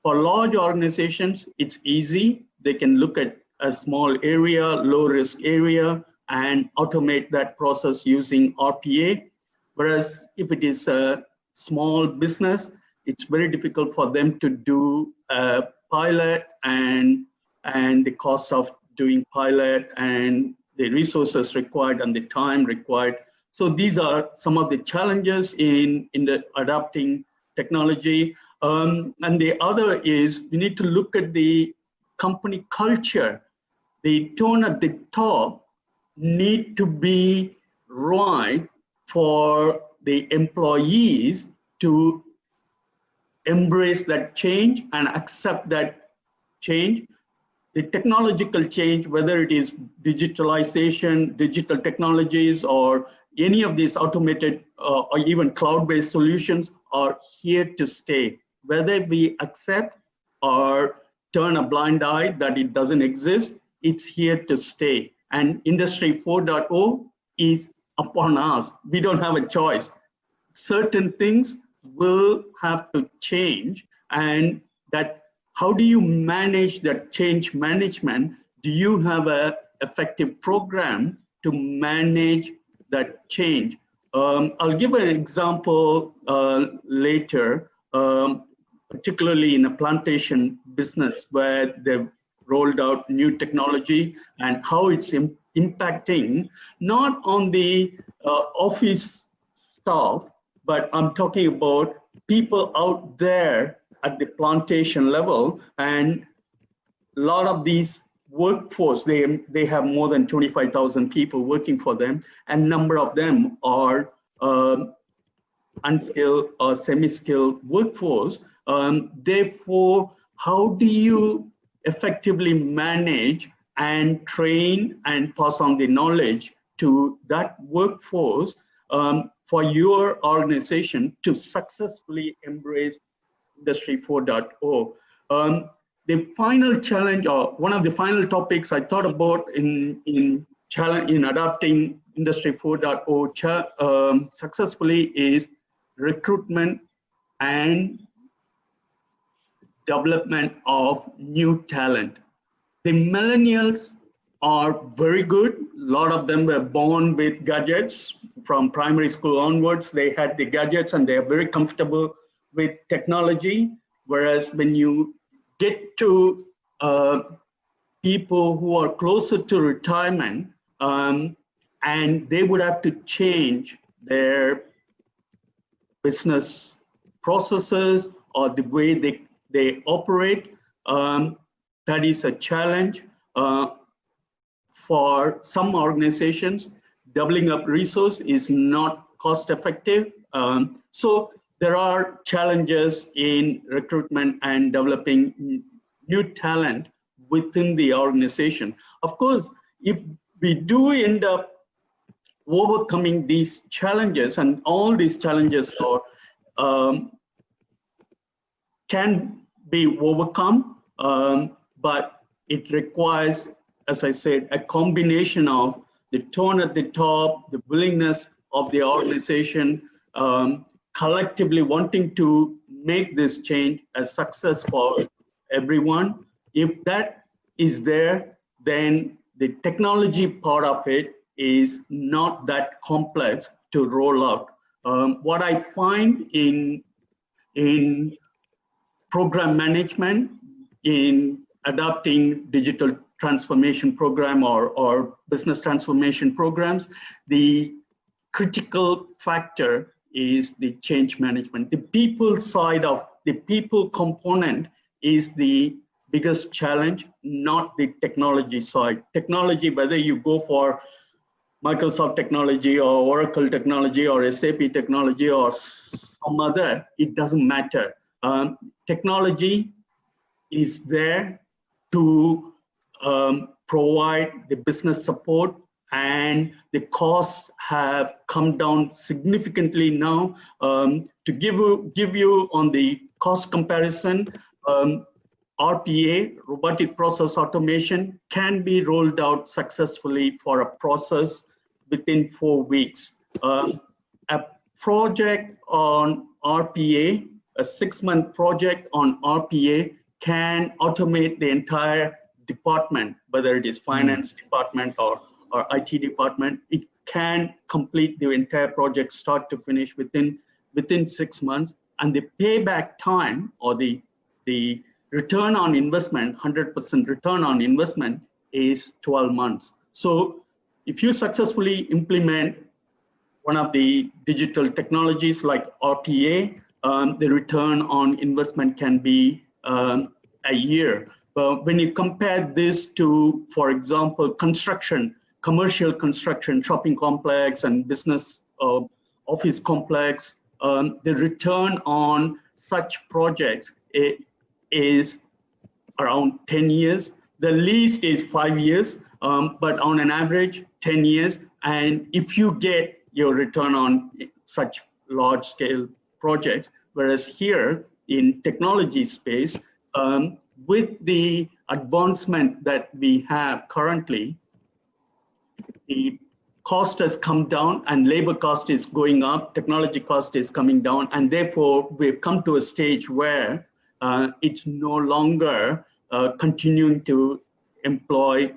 Speaker 3: For large organizations, it's easy. They can look at a small area, low risk area, and automate that process using RPA. Whereas if it is a small business, it's very difficult for them to do a pilot, and the cost of doing pilot and the resources required and the time required. So these are some of the challenges in the adapting technology. And the other is we need to look at the company culture. The tone at the top need to be right for the employees to embrace that change and accept that change. The technological change, whether it is digitalization, digital technologies, or any of these automated or even cloud-based solutions, are here to stay. Whether we accept or turn a blind eye that it doesn't exist, it's here to stay. And Industry 4.0 is upon us. We don't have a choice. Certain things will have to change, and that how do you manage that change management? Do you have an effective program to manage that change? I'll give an example later, particularly in a plantation business where they've rolled out new technology and how it's impacting not on the office staff, but I'm talking about people out there at the plantation level. And a lot of these workforce, they have more than 25,000 people working for them, and number of them are unskilled or semi-skilled workforce. Therefore, how do you effectively manage and train and pass on the knowledge to that workforce for your organization to successfully embrace Industry 4.0. The final challenge, or one of the final topics I thought about in adopting Industry 4.0 successfully is recruitment and development of new talent. The millennials are very good. A lot of them were born with gadgets from primary school onwards. They had the gadgets and they are very comfortable with technology. Whereas when you get to people who are closer to retirement, and they would have to change their business processes or the way they operate, that is a challenge. For some organizations, doubling up resource is not cost effective. So there are challenges in recruitment and developing new talent within the organization. Of course, if we do end up overcoming these challenges, and all these challenges are, can be overcome, but it requires, as I said, a combination of the tone at the top, the willingness of the organization, collectively wanting to make this change a success for everyone. If that is there, then the technology part of it is not that complex to roll out. What I find in program management, in adopting digital transformation program or business transformation programs, the critical factor is the change management. The people side of the people component is the biggest challenge, not the technology side. Technology, whether you go for Microsoft technology or Oracle technology or SAP technology or some other, it doesn't matter. Technology is there to provide the business support, and the costs have come down significantly now. To give you on the cost comparison, RPA, robotic process automation, can be rolled out successfully for a process within 4 weeks. A project on RPA, a 6-month project on RPA, can automate the entire department, whether it is finance department or IT department. It can complete the entire project start to finish within 6 months, and the payback time, or the return on investment, 100% return on investment, is 12 months. So if you successfully implement one of the digital technologies like RPA, the return on investment can be a year. But when you compare this to, for example, construction, commercial construction, shopping complex and business office complex, the return on such projects is around 10 years. The least is 5 years, but on an average, 10 years. And if you get your return on such large scale projects, whereas here in technology space, with the advancement that we have currently, the cost has come down and labor cost is going up, technology cost is coming down, and therefore we've come to a stage where it's no longer continuing to employ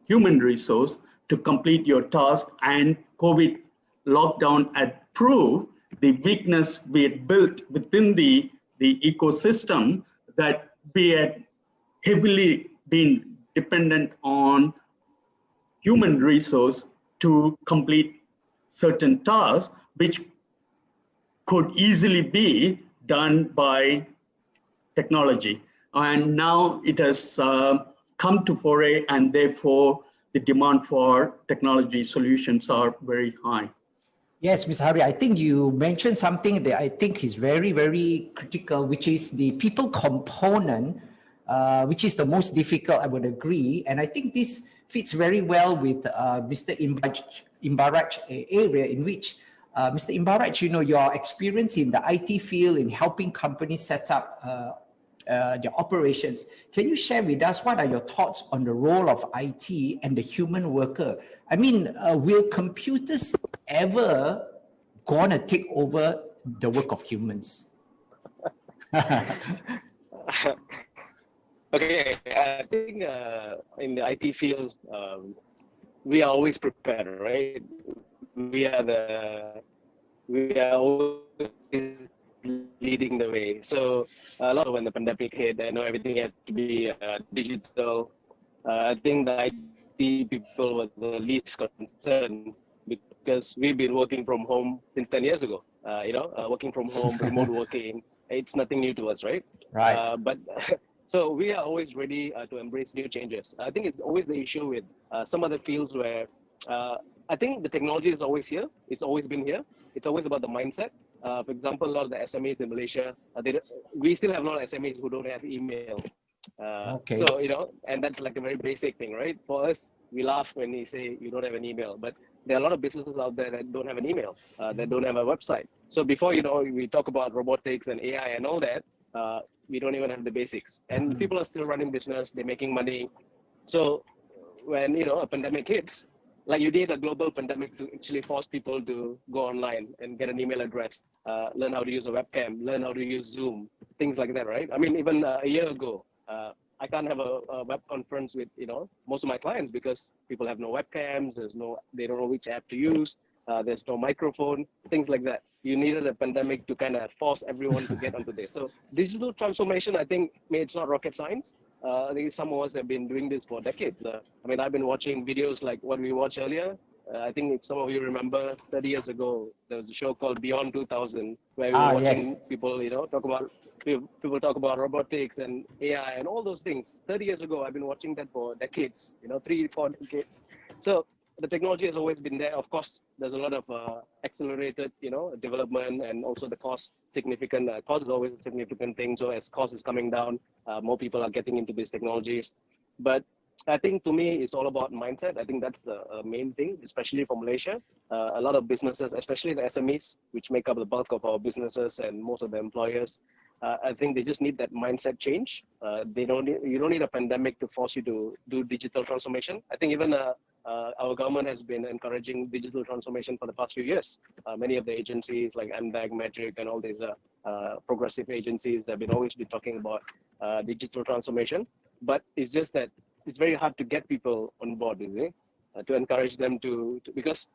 Speaker 3: human resource to complete your task, and COVID lockdown had proved the weakness we had built within the ecosystem, that we had heavily been dependent on human resource to complete certain tasks, which could easily be done by technology. And now it has come to foray, and therefore the demand for technology solutions are very high.
Speaker 1: Yes, Ms. Hari, I think you mentioned something that I think is very, very critical, which is the people component, which is the most difficult, I would agree. And I think this fits very well with Mr. Imbaraj's area, in which Mr. Imbaraj, your experience in the IT field in helping companies set up their operations. Can you share with us what are your thoughts on the role of IT and the human worker? I mean, will computers ever gonna take over the work of humans?
Speaker 9: Okay, I think in the IT field, we are always prepared, right? We are always leading the way. So a lot of when the pandemic hit, I know everything had to be digital. I think the IT people were the least concerned because we've been working from home since 10 years ago. Working from home, remote working, it's nothing new to us, right?
Speaker 1: Right.
Speaker 9: But so we are always ready to embrace new changes. I think it's always the issue with some other fields where I think the technology is always here. It's always been here. It's always about the mindset. For example, a lot of the SMEs in Malaysia, we still have a lot of SMEs who don't have email.
Speaker 1: Okay.
Speaker 9: So, and that's like a very basic thing, right? For us, we laugh when we say you don't have an email, but there are a lot of businesses out there that don't have an email, that don't have a website. So before, we talk about robotics and AI and all that, we don't even have the basics. And people are still running business, they're making money. So when, a pandemic hits, like you need a global pandemic to actually force people to go online and get an email address, learn how to use a webcam, learn how to use Zoom, things like that, right? I mean, even a year ago, I can't have a web conference with, most of my clients because people have no webcams, they don't know which app to use, there's no microphone, things like that. You needed a pandemic to kind of force everyone to get onto this. So digital transformation, I think, it's not rocket science. I think some of us have been doing this for decades. I've been watching videos like what we watched earlier. I think if some of you remember 30 years ago, there was a show called Beyond 2000 where we were watching people, people talk about robotics and AI and all those things. 30 years ago, I've been watching that for decades, 3-4 decades. So the technology has always been there. Of course, there's a lot of accelerated, development, and also the cost significant. Cost is always a significant thing. So as cost is coming down, more people are getting into these technologies. But I think to me, it's all about mindset. I think that's the main thing, especially for Malaysia. A lot of businesses, especially the SMEs, which make up the bulk of our businesses and most of the employers, I think they just need that mindset change. You don't need a pandemic to force you to do digital transformation. I think even our government has been encouraging digital transformation for the past few years. Many of the agencies like MDAG, Metric, and all these progressive agencies have always been talking about digital transformation. But it's just that it's very hard to get people on board, to encourage them to because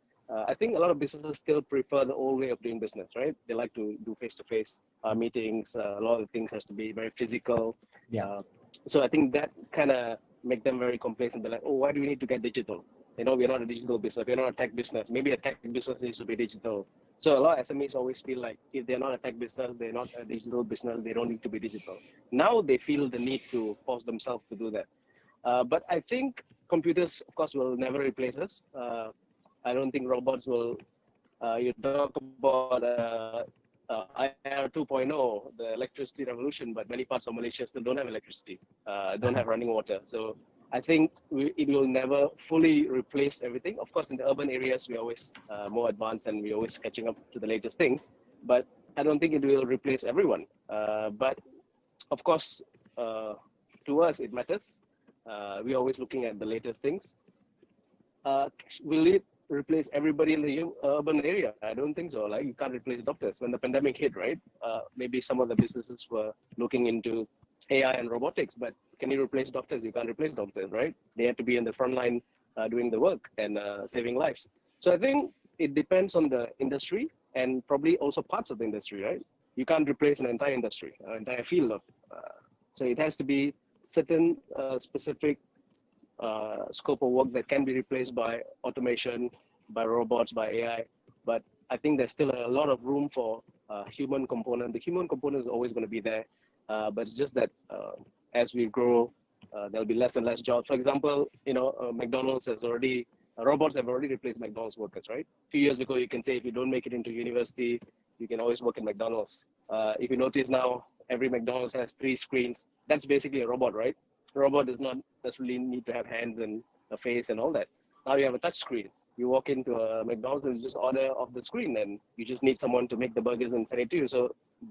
Speaker 9: I think a lot of businesses still prefer the old way of doing business, right? They like to do face-to-face meetings. A lot of things has to be very physical.
Speaker 1: Yeah.
Speaker 9: So I think that kind of make them very complacent. They're like, oh, why do we need to get digital? We're not a digital business. We're not a tech business. Maybe a tech business needs to be digital. So a lot of SMEs always feel like if they're not a tech business, they're not a digital business, they don't need to be digital. Now they feel the need to force themselves to do that. But I think computers, of course, will never replace us. I don't think robots will. You talk about IR 2.0, the electricity revolution, but many parts of Malaysia still don't have electricity, don't have running water. So I think it will never fully replace everything. Of course, in the urban areas, we're always more advanced and we're always catching up to the latest things. But I don't think it will replace everyone. But of course, to us, it matters. We're always looking at the latest things. Will it replace everybody in the urban area? I don't think so. Like, you can't replace doctors. When the pandemic hit, right? Maybe some of the businesses were looking into AI and robotics, but can you replace doctors? You can't replace doctors, right? They have to be in the front line doing the work and saving lives. So I think it depends on the industry and probably also parts of the industry, right? You can't replace an entire industry, an entire field of. So it has to be certain specific scope of work that can be replaced by automation, by robots, by AI. But I think there's still a lot of room for human component. The human component is always going to be there, but it's just that as we grow, there'll be less and less jobs. For example, McDonald's robots have already replaced McDonald's workers, right? A few years ago, you can say if you don't make it into university, you can always work in McDonald's. If you notice now, every McDonald's has 3 screens. That's basically a robot, right? A robot does not necessarily need to have hands and a face and all that. Now you have a touch screen. you walk into a McDonald's and you just order off the screen, and you just need someone to make the burgers and send it to you. So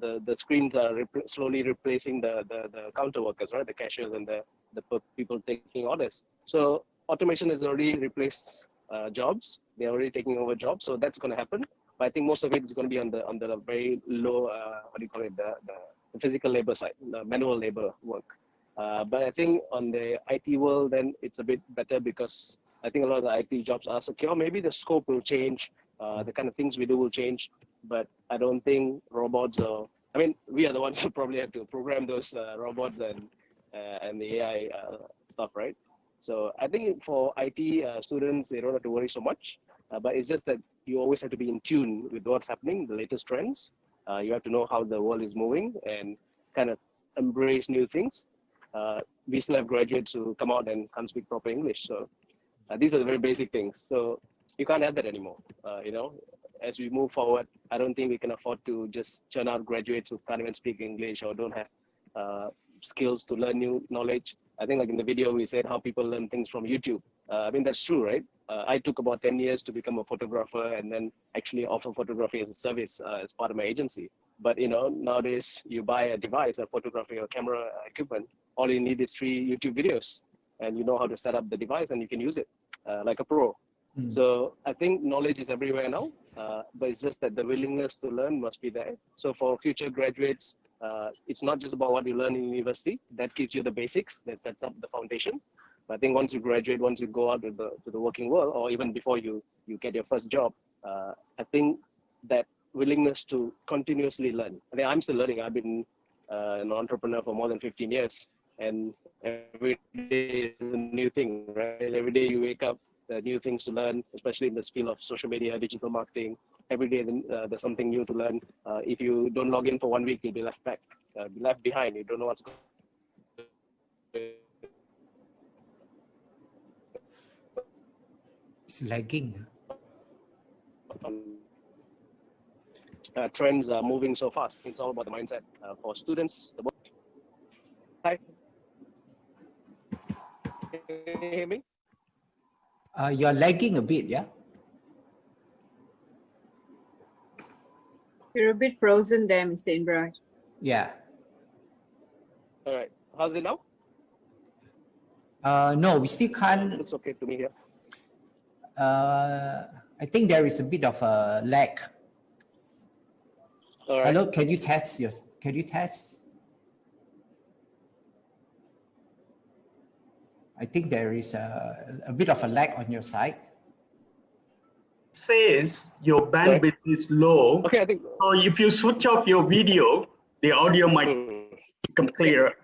Speaker 9: the screens are slowly replacing the counter workers, right? The cashiers and the people taking orders. So automation has already replaced jobs. They're already taking over jobs. So that's going to happen. But I think most of it is going to be on the very low, what do you call it, the physical labor side, the manual labor work. But I think on the IT world, then it's a bit better because I think a lot of the IT jobs are secure. Maybe the scope will change, the kind of things we do will change, but I don't think robots are, I mean, we are the ones who probably have to program those robots and the AI stuff, right? So I think for IT students, they don't have to worry so much, but it's just that you always have to be in tune with what's happening, the latest trends. You have to know how the world is moving and kind of embrace new things. We still have graduates who come out and can't speak proper English. So these are the very basic things. So you can't have that anymore. You know, as we move forward, I don't think we can afford to just churn out graduates who can't even speak English or don't have skills to learn new knowledge. I think like in the video, we said how people learn things from YouTube. I mean, that's true, right? I took about 10 years to become a photographer and then actually offer photography as a service as part of my agency. But, you know, nowadays you buy a device, a photography or camera equipment, all you need is 3 YouTube videos and you know how to set up the device and you can use it like a pro. So I think knowledge is everywhere now, but it's just that the willingness to learn must be there. So for future graduates, it's not just about what you learn in university. That gives you the basics, that sets up the foundation. But I think once you graduate, once you go out to the working world, or even before you get your first job, I think that willingness to continuously learn. I think I'm still learning. I've been an entrepreneur for more than 15 years, and every day is a new thing, right? Every day you wake up, there are new things to learn, especially in this field of social media, digital marketing. Every day there's something new to learn. If you don't log in for 1 week, you'll be left behind. You don't know what's going on.
Speaker 1: It's lagging.
Speaker 9: Trends are moving so fast. It's all about the mindset for students. Hi. Can you hear me?
Speaker 1: You're lagging a bit, yeah?
Speaker 10: You're a bit frozen there, Mr. Inbraj.
Speaker 1: Yeah.
Speaker 9: All right. How's it now?
Speaker 1: No, we still can't.
Speaker 9: Looks okay to me here.
Speaker 1: I think there is a bit of a lag.
Speaker 9: All right.
Speaker 1: Hello, can you test? Can you test? I think there is a bit of a lag on your side.
Speaker 3: Says your bandwidth is low.
Speaker 9: Okay, I think.
Speaker 3: So if you switch off your video, the audio might become clearer.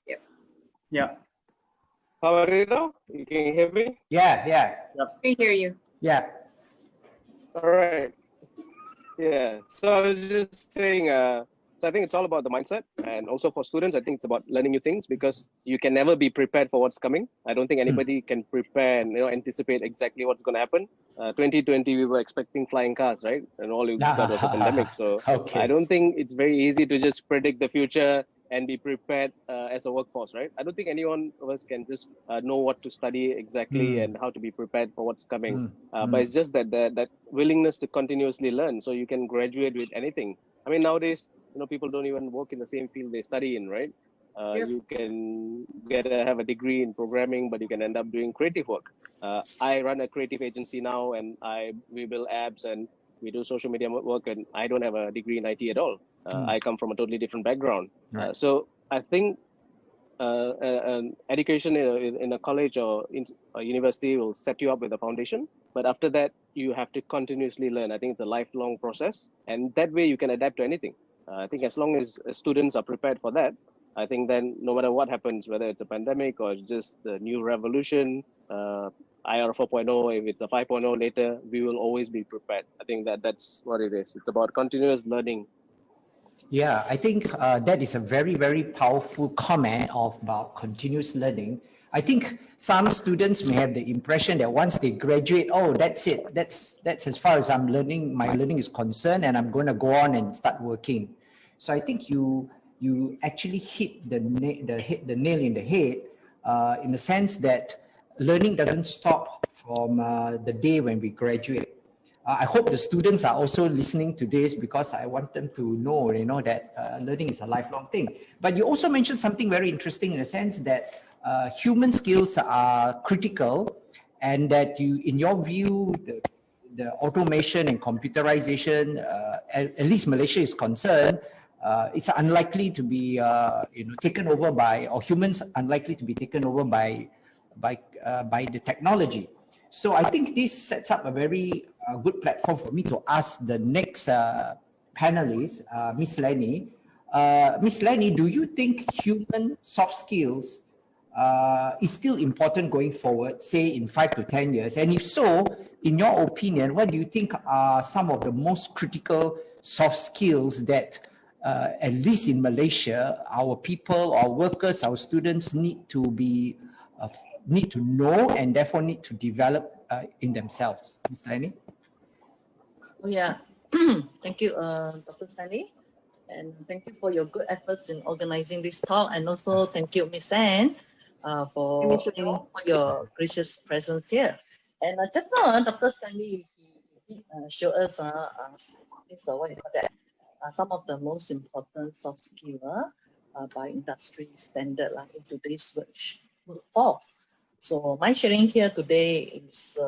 Speaker 10: Yep.
Speaker 3: Yeah.
Speaker 9: How are you now? You can hear me?
Speaker 1: Yeah.
Speaker 10: We hear you.
Speaker 1: Yeah.
Speaker 9: All right. Yeah. So I was just saying, so I think it's all about the mindset, and also for students, I think it's about learning new things because you can never be prepared for what's coming. I don't think anybody can prepare and anticipate exactly what's going to happen. 2020, we were expecting flying cars, right? And all you got was a pandemic. So
Speaker 1: okay.
Speaker 9: I don't think it's very easy to just predict the future and be prepared as a workforce, right? I don't think anyone of us can just know what to study exactly and how to be prepared for what's coming. But it's just that willingness to continuously learn, so you can graduate with anything. I mean, nowadays, people don't even work in the same field they study in, right? You can have a degree in programming, but you can end up doing creative work. I run a creative agency now, and we build apps and we do social media work, and I don't have a degree in IT at all. I come from a totally different background.
Speaker 1: Right.
Speaker 9: So I think education in a college or in a university will set you up with a foundation. But after that, you have to continuously learn. I think it's a lifelong process. And that way you can adapt to anything. I think as long as students are prepared for that, I think then no matter what happens, whether it's a pandemic or just the new revolution, IR 4.0, if it's a 5.0 later, we will always be prepared. I think that's what it is. It's about continuous learning.
Speaker 1: Yeah, I think that is a very, very powerful comment about continuous learning. I think some students may have the impression that once they graduate, oh, that's it. That's as far as I'm learning, my learning is concerned, and I'm going to go on and start working. So I think you actually hit the nail in the head in the sense that learning doesn't stop from the day when we graduate. I hope the students are also listening to this, because I want them to know, that learning is a lifelong thing. But you also mentioned something very interesting, in the sense that human skills are critical, and that in your view, the automation and computerization, at least Malaysia is concerned, it's unlikely to be taken over by, or humans unlikely to be taken over by the technology. So I think this sets up a very good platform for me to ask the next panelist, Miss Lenny. Miss Lenny, do you think human soft skills is still important going forward, say in 5 to 10 years? And if so, in your opinion, what do you think are some of the most critical soft skills that, at least in Malaysia, our people, our workers, our students need to know, and therefore need to develop in themselves? Ms. Lenny?
Speaker 12: Oh, yeah. Thank you, Dr. Stanley. And thank you for your good efforts in organizing this talk. And also thank you, Ms. Anne, for your gracious presence here. And just now, Dr. Stanley, he showed us what you call that, some of the most important soft skills by industry standard in today's workforce. So my sharing here today is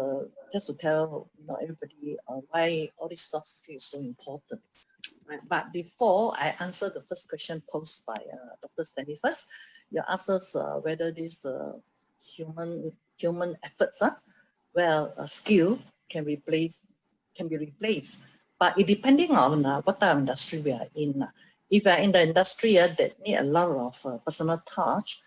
Speaker 12: just to tell everybody why all these soft skills are so important. Right? But before I answer the first question posed by Dr. Stanley first, you asked us whether this human efforts, skill can be replaced. But it depending on what type of industry we are in. If we are in the industry that need a lot of personal touch,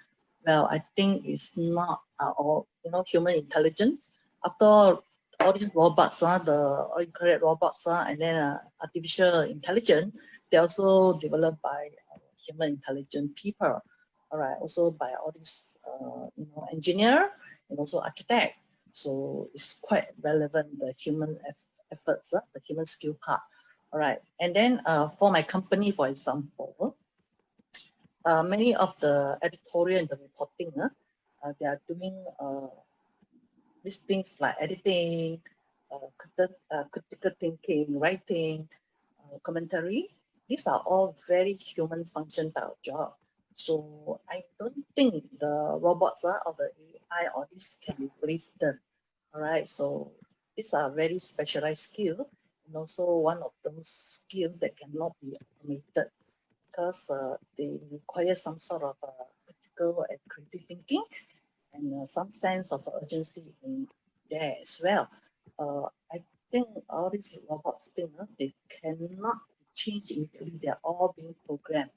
Speaker 12: well, I think it's not all human intelligence. After all these robots, the correct robots, and then artificial intelligence, they're also developed by human intelligent people. All right, also by all these engineer and also architect. So it's quite relevant, the human efforts, the human skill part. All right, and then for my company, for example, many of the editorial and the reporting, they are doing these things like editing, critical thinking, writing, commentary. These are all very human function type of job. So I don't think the robots or the AI or this can replace them. All right, so these are very specialized skill, and also one of those skills that cannot be automated, because they require some sort of critical and critical thinking and some sense of urgency in there as well. I think all these robots thing, they cannot change immediately. They're all being programmed.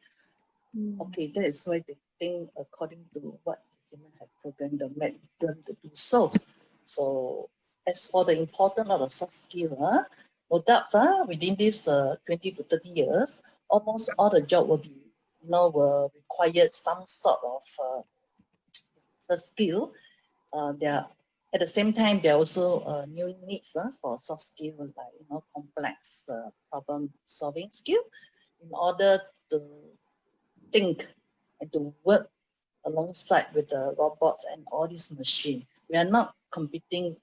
Speaker 12: Okay, that is why they think according to what the human have programmed them to do so. So as for the importance of the soft skill, no doubt within this 20 to 30 years, almost all the job will be will require some sort of a skill. At the same time, there are also new needs for soft skill, like complex problem solving skill, in order to think and to work alongside with the robots and all these machines. We are not competing,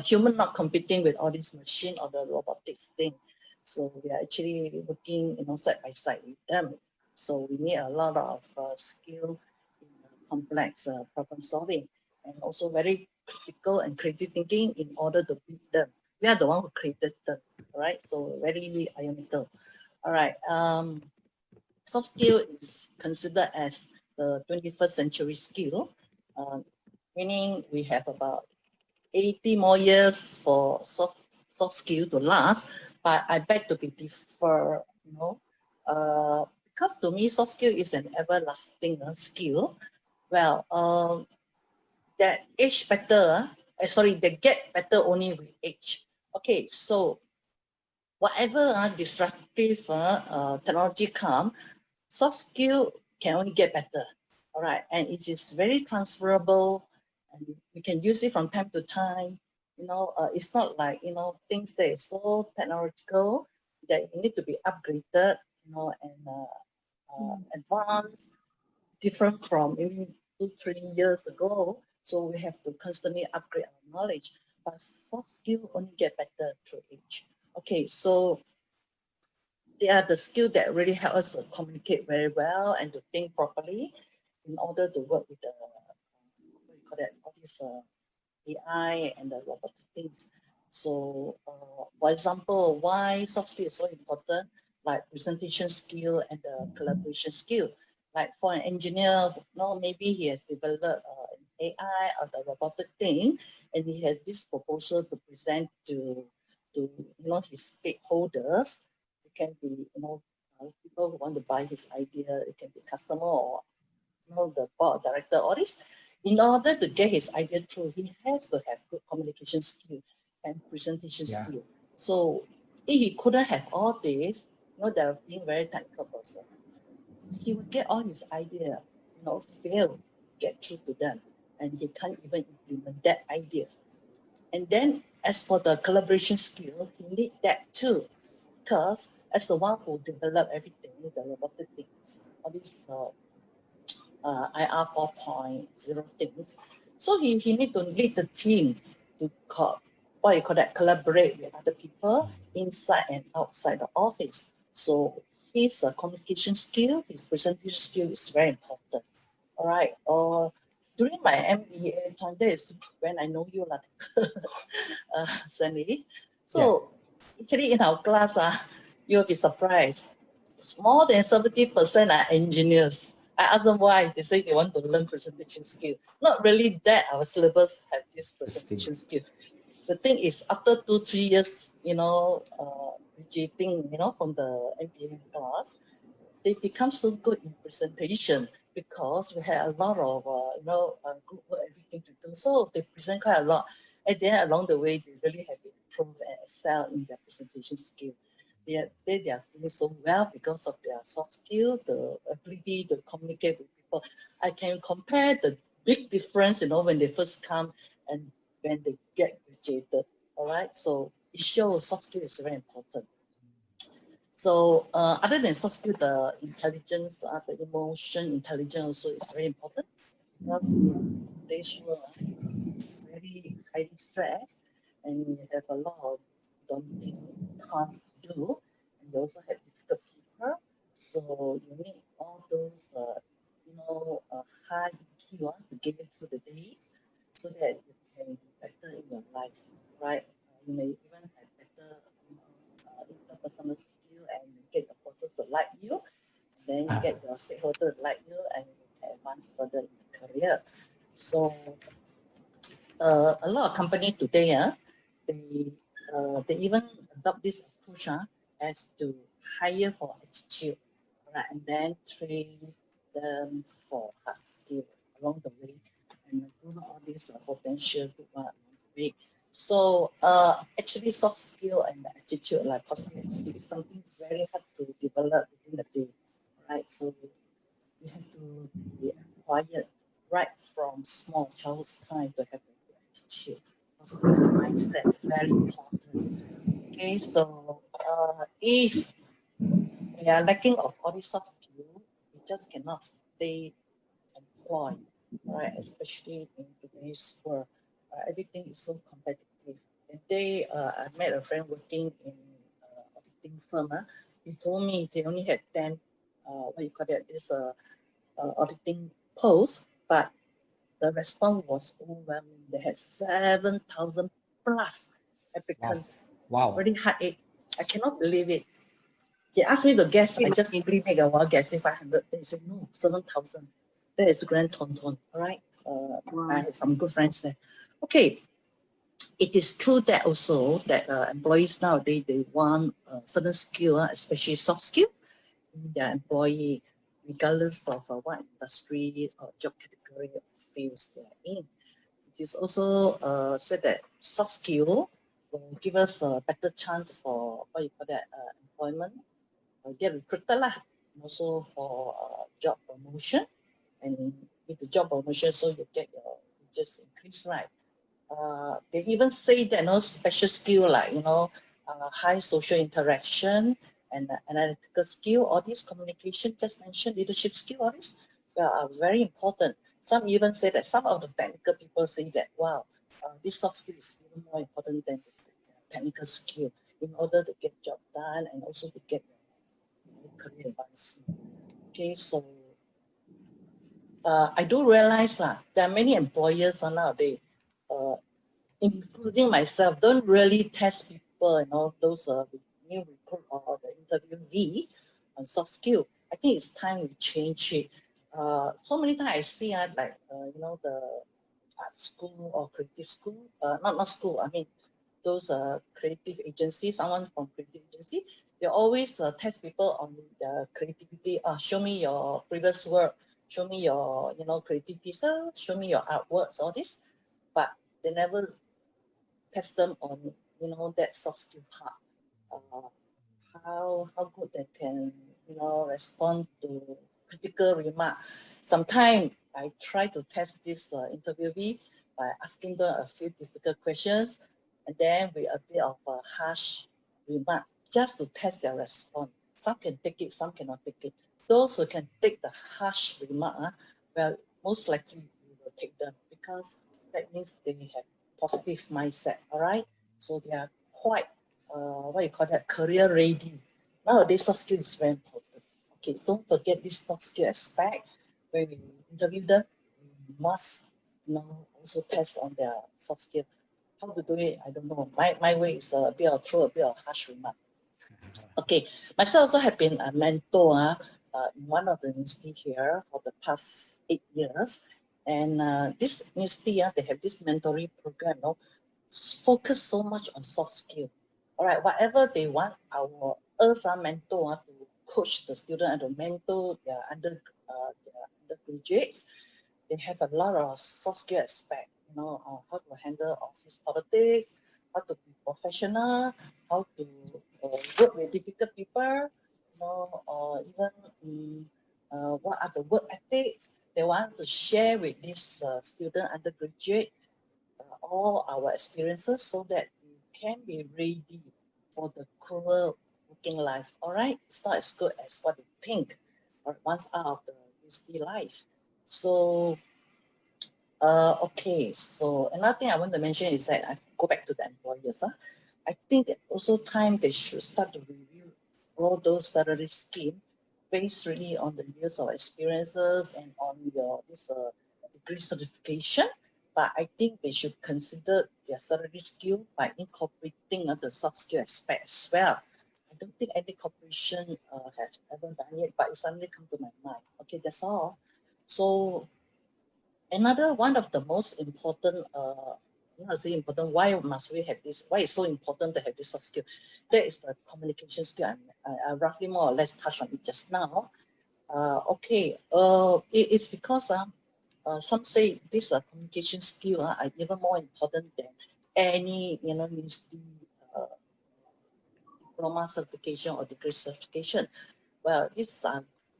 Speaker 12: human not competing with all these machine or the robotics thing. So we are actually working, side by side with them. So we need a lot of skill in complex problem solving, and also very critical and creative thinking in order to beat them. We are the one who created them, all right? So very ionical. All right. Soft skill is considered as the 21st century skill, meaning we have about 80 more years for soft skill to last. But I beg to be differ, because to me, soft skill is an everlasting skill. Well, that age better, they get better only with age. Okay, so whatever disruptive technology come, soft skill can only get better. All right, and it is very transferable, and we can use it from time to time. It's not like things that is so technological that you need to be upgraded, and advanced, different from maybe 2-3 years ago. So we have to constantly upgrade our knowledge. but soft skill only get better through age. Okay, so they are the skills that really help us to communicate very well and to think properly in order to work with the, what you call that, all these AI and the robotic things. So, for example, why soft skill is so important, like presentation skill and the collaboration skill. Like for an engineer, maybe he has developed an AI or the robotic thing, and he has this proposal to present to his stakeholders. It can be people who want to buy his idea. It can be customer or the board director. All this. In order to get his idea through, he has to have good communication skill and presentation skill. So if he couldn't have all this, they're being very technical person, he would get all his idea, still get through to them, and he can't even implement that idea. And then as for the collaboration skill, he need that too, because as the one who developed everything, the robotic things, all these IR 4.0 things. So he need to lead the team to collaborate with other people inside and outside the office. So his communication skill, his presentation skill is very important. All right. During my MBA time, that is when I know you, Sandy. So actually in our class, you'll be surprised. More than 70% are engineers. I asked them why. They say they want to learn presentation skill. Not really that our syllabus have this presentation skill. The thing is, after 2-3 years, graduating, from the MBA class, they become so good in presentation because we had a lot of, group work, everything to do. So they present quite a lot. And then along the way, they really have improved and excel in their presentation skill. They are doing so well because of their soft skill, the ability to communicate with people. I can compare the big difference, when they first come and when they get graduated. All right, so it shows soft skill is very important. So other than soft skill, the intelligence, the emotion intelligence also is very important because today's world is very highly stressed and we have a lot of daunting tasks to do, and you also have difficult people. So you need all those, high EQ to get through the days, so that you can be better in your life, right? You may even have better interpersonal skill and get your bosses to like you, and then get your stakeholder to like you, and you can advance further in your career. So a lot of companies today, they even adopt this approach as to hire for attitude, right, and then train them for hard skill along the way, and improve all these potential good work along the way. So actually, soft skill and the attitude, like positive attitude, is something very hard to develop within a day, right? So you have to be acquired right from small child's time to have a good attitude. Positive mindset, very important. Okay, so if we are lacking of all these soft skills, we just cannot stay employed, right? Especially in today's world, everything is so competitive. And I met a friend working in auditing firm. He told me they only had 10, this auditing posts, but the response was overwhelming. They had 7,000 plus applicants.
Speaker 1: Wow.
Speaker 12: Really heartache. I cannot believe it. He asked me to guess. I just simply make a wild guess, 500. He said, no, 7,000. That is Grand Tonton, all right? I had some good friends there. Okay, it is true that also that employees nowadays, they want certain skill, especially soft skill, in their employee, regardless of what industry or job category or fields they are in. It is also said that soft skill will give us a better chance for employment, get recruited lah, and also for job promotion. And with the job promotion, so you get your wages increase, right? They even say that special skill like high social interaction and analytical skill, all these communication just mentioned, leadership skill, all these are very important. Some even say that some of the technical people say that, wow, this soft skill is even more important than the technical skill in order to get job done and also to get your career advancement. Okay, so I do realize there are many employers nowadays, including myself, don't really test people, those new recruit or the interviewee on soft skill. I think it's time we change it. So many times I see the art school or creative school, not school, I mean those creative agencies, someone from creative agency, they always test people on their creativity. Show me your previous work, show me your creative pieces, show me your artworks, all this, but they never test them on that soft skill part. How good they can respond to critical remark. Sometimes I try to test this interviewee by asking them a few difficult questions and then with a bit of a harsh remark just to test their response. Some can take it, some cannot take it. Those who can take the harsh remark, well, most likely we will take them because that means they have positive mindset, all right? So they are quite, career ready. Nowadays, soft skill is very important. Okay, don't forget this soft skill aspect. When we interview them, we must also test on their soft skill. How to do it, I don't know. My way is a bit of harsh remark. Okay, myself also have been a mentor in one of the university here for the past 8 years. And this university, they have this mentoring program, focus so much on soft skill. All right, whatever they want, us mentor to coach the student and to mentor their undergraduates. They have a lot of soft skill aspect, how to handle office politics, how to be professional, how to work with difficult people, or even what are the work ethics. They want to share with this student undergraduate all our experiences so that they can be ready for the cruel working life. All right, it's not as good as what they think once out of the university life. So okay, so another thing I want to mention is that I go back to the employers. I think that also time they should start to review all those salary scheme based really on the years of experiences and on your degree certification. But I think they should consider their salary skill by incorporating the soft skill aspect as well. I don't think any corporation has ever done it, but it suddenly come to my mind. Okay, that's all. So another one of the most important, why must we have this? Why it's so important to have this soft skill? That is the communication skill. I roughly more or less touched on it just now. It's because some say this communication skill are even more important than any university diploma certification or degree certification. Well, this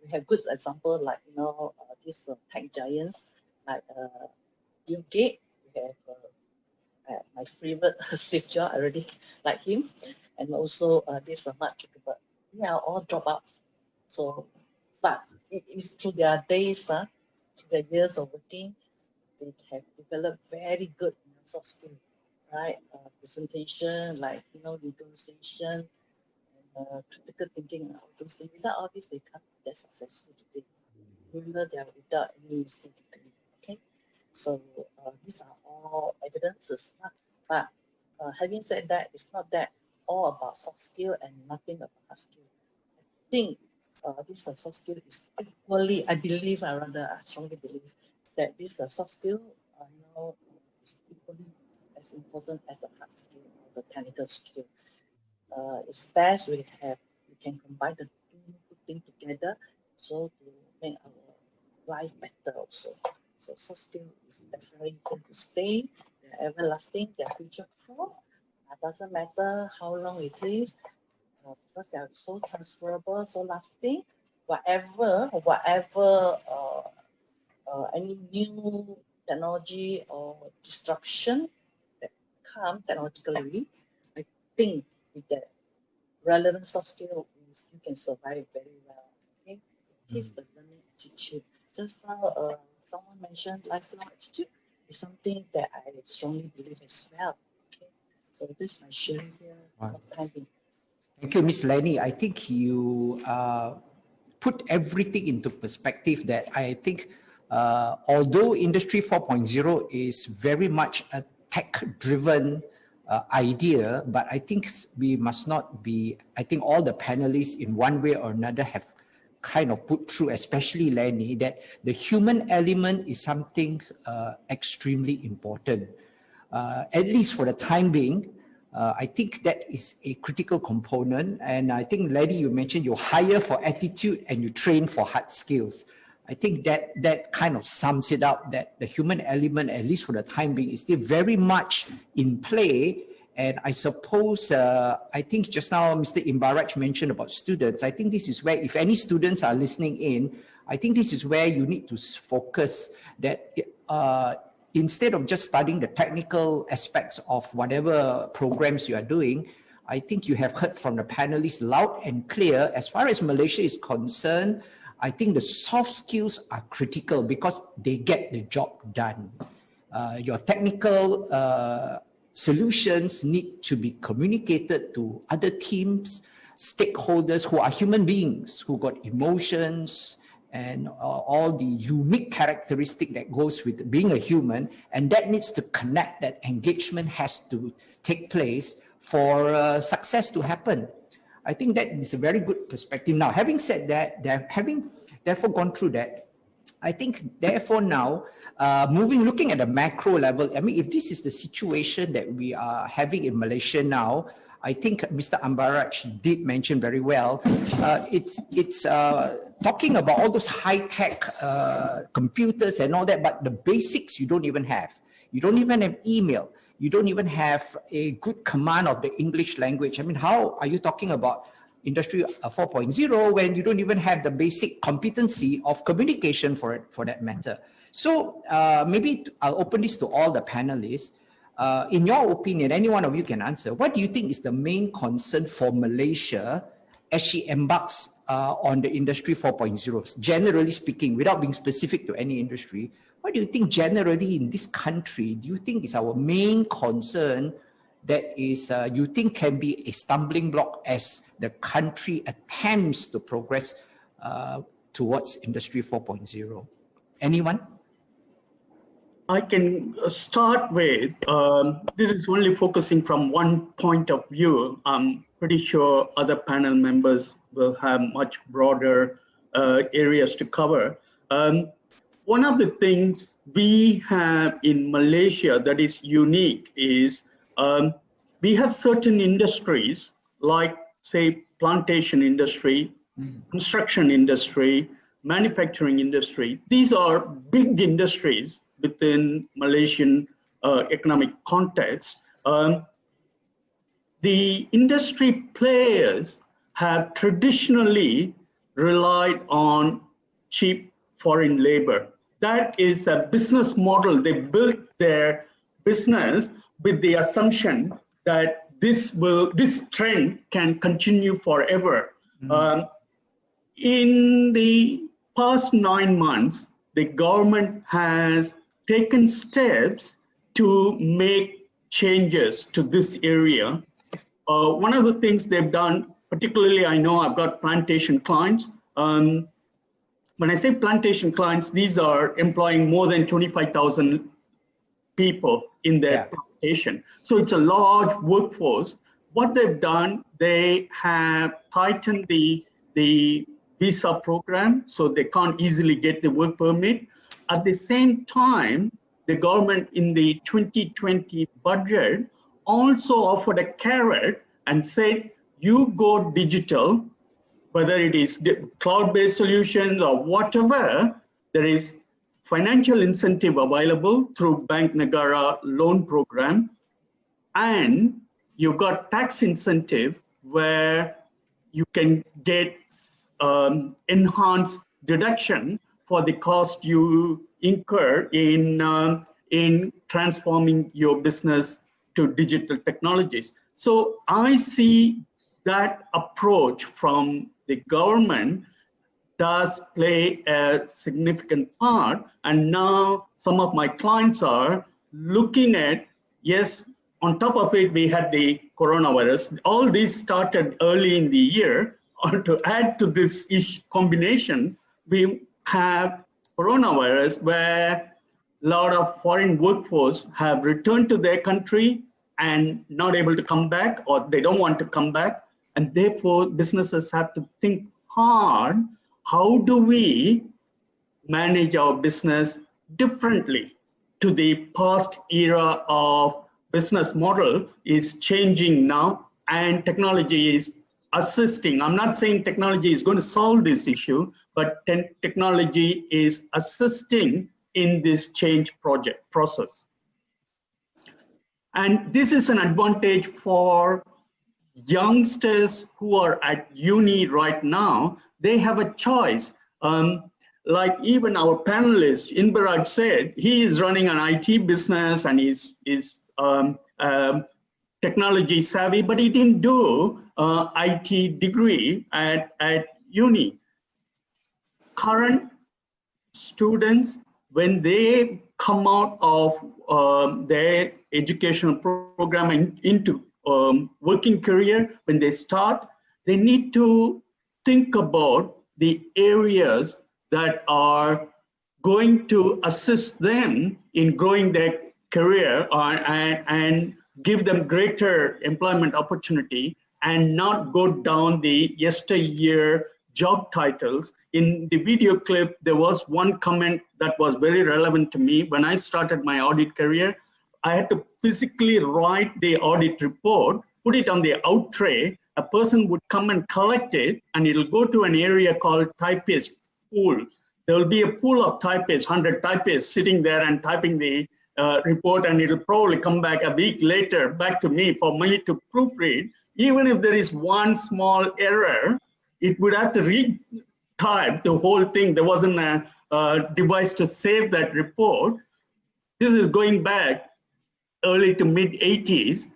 Speaker 12: we have good example like these tech giants like Bill Gates. We have my favorite Steve Jobs, I already like him, and also this Mark Zuckerberg. They are all dropouts. So, but it is through their days, through their years of working, they have developed very good soft skills, right? Presentation, like negotiation, and critical thinking, and all those things. Without all this, they can't be that successful today. Remember, they are without any university degree. Okay, so these are all evidences. But having said that, it's not that all about soft skill and nothing about hard skill. I think this soft skill is equally, I strongly believe that this soft skill, is equally as important as a hard skill or the technical skill. It's best we can combine the two things together so to make our life better also. So soft skill is definitely going to stay. They're everlasting. They're future-proof. It doesn't matter how long it is, because they are so transferable, so lasting. Whatever any new technology or disruption that come technologically, I think with that relevant soft skill, we still can survive very well. Okay, it is the learning attitude. Just now, someone mentioned lifelong attitude. is something that I strongly believe as well. Okay? So this is my sharing here for the time being.
Speaker 1: Thank you, Ms. Lenny. I think you put everything into perspective that I think although Industry 4.0 is very much a tech-driven idea, but I think we must not be, I think all the panelists in one way or another have kind of put through, especially Lenny, that the human element is something extremely important. At least for the time being, I think that is a critical component. And I think, Lenny, you mentioned you hire for attitude and you train for hard skills. I think that kind of sums it up, that the human element, at least for the time being, is still very much in play. And I suppose, I think just now Mr. Imbaraj mentioned about students. I think this is where, if any students are listening in, I think this is where you need to focus that instead of just studying the technical aspects of whatever programs you are doing, I think you have heard from the panelists loud and clear, as far as Malaysia is concerned, I think the soft skills are critical because they get the job done. Your technical solutions need to be communicated to other teams, stakeholders who are human beings, who got emotions and all the unique characteristic that goes with being a human, and that needs to connect, that engagement has to take place for success to happen. I think that is a very good perspective. Now, having said that, having therefore gone through that, I think therefore now, looking at the macro level, I mean, if this is the situation that we are having in Malaysia now, I think Mr. Ambaraj did mention very well, it's talking about all those high-tech computers and all that, but the basics you don't even have. You don't even have email. You don't even have a good command of the English language. I mean, how are you talking about Industry 4.0 when you don't even have the basic competency of communication for that matter? So maybe I'll open this to all the panelists. In your opinion, any one of you can answer. What do you think is the main concern for Malaysia as she embarks on the Industry 4.0? Generally speaking, without being specific to any industry, what do you think generally in this country, do you think is our main concern that is, you think can be a stumbling block as the country attempts to progress towards Industry 4.0? Anyone?
Speaker 3: I can start with, this is only focusing from one point of view. I'm pretty sure other panel members will have much broader areas to cover. One of the things we have in Malaysia that is unique is we have certain industries like, say, plantation industry, construction industry, manufacturing industry. These are big industries within Malaysian economic context. The industry players have traditionally relied on cheap foreign labor. That is a business model. They built their business with the assumption that this trend can continue forever. In the past 9 months, the government has taken steps to make changes to this area. One of the things they've done, particularly I know I've got plantation clients. When I say plantation clients, these are employing more than 25,000 people in their plantation. So it's a large workforce. What they've done, they have tightened the visa program, so they can't easily get the work permit. At the same time, the government in the 2020 budget also offered a carrot and said, you go digital, whether it is cloud-based solutions or whatever, there is financial incentive available through Bank Negara loan program. And you've got tax incentive where you can get enhanced deduction for the cost you incur in transforming your business to digital technologies. So I see that approach from the government does play a significant part. And now some of my clients are looking at, yes, on top of it, we had the coronavirus. All these started early in the year. Or to add to this combination, we have coronavirus where a lot of foreign workforce have returned to their country and not able to come back, or they don't want to come back. And therefore, businesses have to think hard, how do we manage our business differently to the past era of business model is changing now, and technology is assisting. I'm not saying technology is going to solve this issue, but technology is assisting in this change process. And this is an advantage for youngsters who are at uni right now. They have a choice. Like even our panelist, Inbaraj said, he is running an IT business and is technology savvy, but he didn't do IT degree at uni. Current students, when they come out of their educational program and into working career, when they start, they need to think about the areas that are going to assist them in growing their career and give them greater employment opportunity, and not go down the yesteryear job titles. In the video clip, there was one comment that was very relevant to me. When I started my audit career, I had to physically write the audit report, put it on the out tray. A person would come and collect it, and it'll go to an area called typist pool. There will be a pool of typists, 100 typists sitting there and typing the report, and it'll probably come back a week later back to me for me to proofread. Even if there is one small error, it would have to retype the whole thing. There wasn't a device to save that report. This is going back early to mid 80s.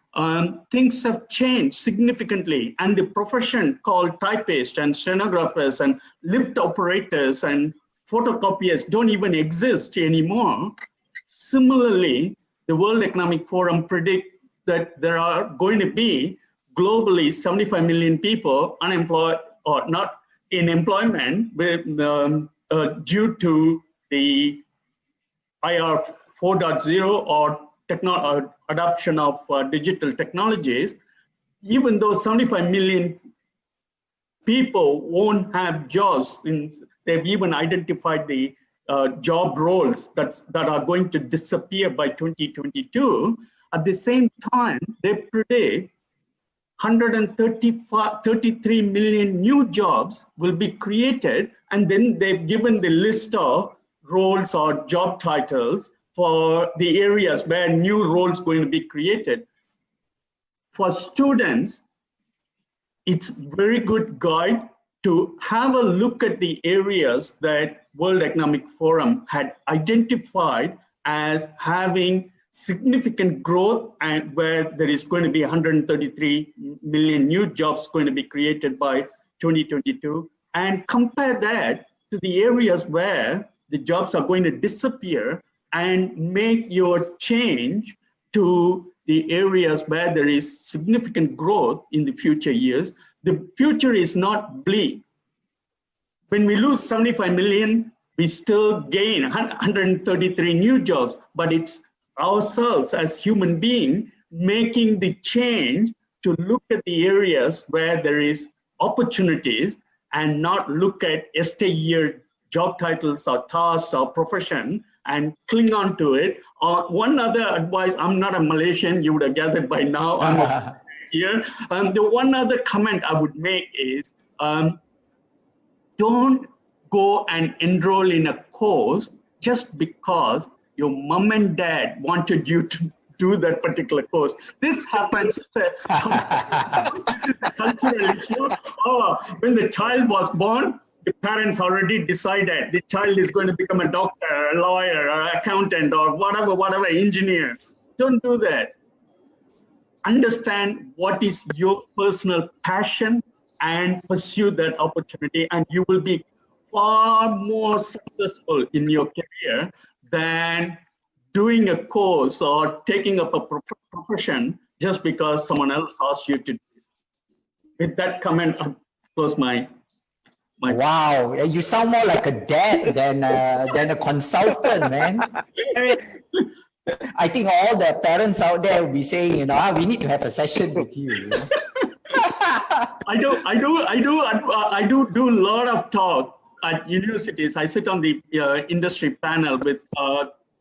Speaker 3: Things have changed significantly, and the profession called typists and stenographers and lift operators and photocopiers don't even exist anymore. Similarly, the World Economic Forum predicts that there are going to be globally 75 million people unemployed or not in employment with, due to the IR 4.0 or adoption of digital technologies. Even though 75 million people won't have jobs, they've even identified the job roles that are going to disappear by 2022. At the same time, they predict 133 million new jobs will be created, and then they've given the list of roles or job titles for the areas where new roles going to be created. For students, it's very good guide to have a look at the areas that World Economic Forum had identified as having significant growth and where there is going to be 133 million new jobs going to be created by 2022, and compare that to the areas where the jobs are going to disappear, and make your change to the areas where there is significant growth in the future years. The future is not bleak. When we lose 75 million, we still gain 133 new jobs, but it's ourselves as human beings making the change to look at the areas where there is opportunities and not look at yesteryear job titles or tasks or profession and cling on to it. One other advice, I'm not a Malaysian, you would have gathered by now, I'm here. The one other comment I would make is, don't go and enroll in a course just because your mom and dad wanted you to do that particular course. This happens, this is a cultural issue. When the child was born, the parents already decided the child is going to become a doctor, a lawyer, or accountant, or whatever, engineer. Don't do that. Understand what is your personal passion and pursue that opportunity, and you will be far more successful in your career than doing a course or taking up a profession just because someone else asked you to. With that comment, I close my.
Speaker 1: Wow, you sound more like a dad than a consultant, man. I think all the parents out there will be saying, you know, we need to have a session with you. You know?
Speaker 3: I do a lot of talk at universities. I sit on the industry panel with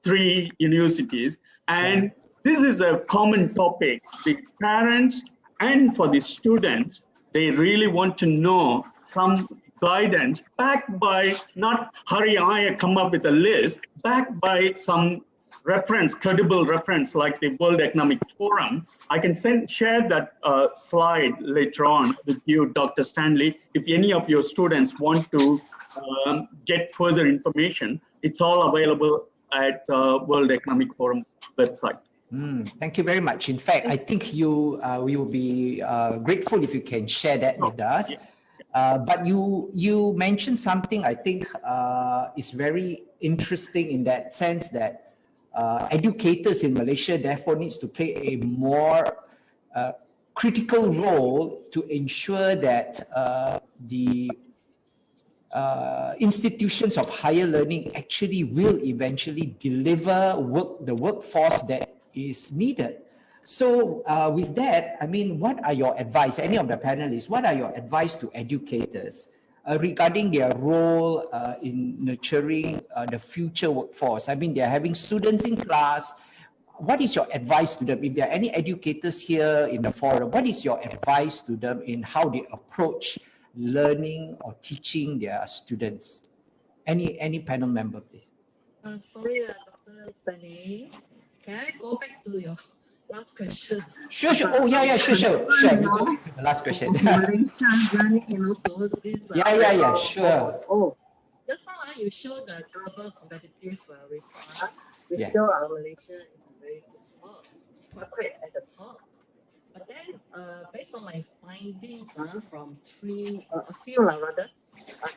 Speaker 3: 3 universities, and this is a common topic. The parents and for the students, they really want to know some guidance backed by not hurry I come up with a list, backed by some reference, credible reference like the World Economic Forum. I can share that slide later on with you, Dr. Stanley. If any of your students want to get further information, it's all available at World Economic Forum website.
Speaker 1: Thank you very much. In fact, I think we will be grateful if you can share that with us. But you mentioned something I think is very interesting in that sense that educators in Malaysia therefore needs to play a more critical role to ensure that the institutions of higher learning actually will eventually deliver the workforce that is needed. So with that, I mean, what are your advice, any of the panelists, what are your advice to educators regarding their role in nurturing the future workforce? I mean, they're having students in class. What is your advice to them? If there are any educators here in the forum, what is your advice to them in how they approach learning or teaching their students? Any panel member, please?
Speaker 12: Sorry, Dr. Stanley. Can I go back to your last question?
Speaker 1: Sure. Oh, yeah, sure. The last question.
Speaker 12: Malaysia journey, towards this.
Speaker 1: Sure.
Speaker 12: Oh, just now you showed the global competitive report. We show our Malaysia in a very good spot, quite at the top. But then, based on my findings from a few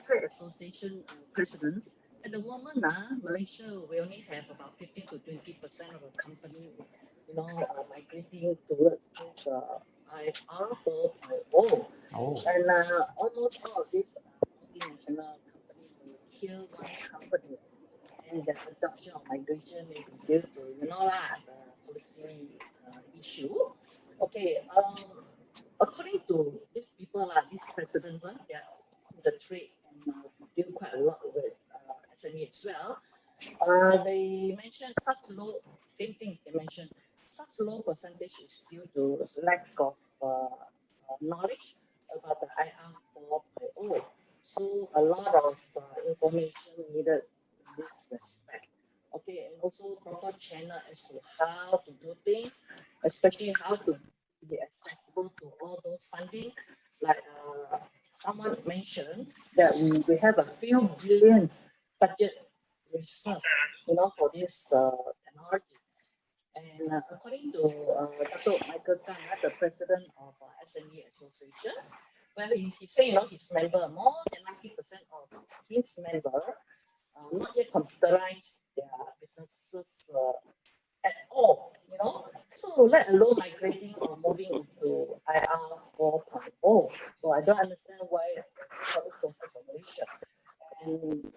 Speaker 12: trade association presidents, at the moment, Malaysia we only have about 15 to 20% of the company, migrating towards this IR 4.0. And almost all of these multinational companies will kill one company. And the adoption of migration may be due to, the policy issue. Okay, according to these people, these presidents, they are the trade and deal quite a lot with SME as well. They mentioned such low, same thing they mentioned, such low percentage is due to lack of knowledge about the IR 4.0. So a lot of information needed in this respect. Okay, and also proper channel as to how to do things, especially how to be accessible to all those funding. Like someone mentioned that we have a few billions budget reserve, for this technology. And according to Dr. Michael Kang, the president of SME Association, well, he said, his member, more than 90% of his member not yet computerized their businesses at all, So let alone migrating or moving into IR 4.0. So I don't understand why it's so for Malaysia. And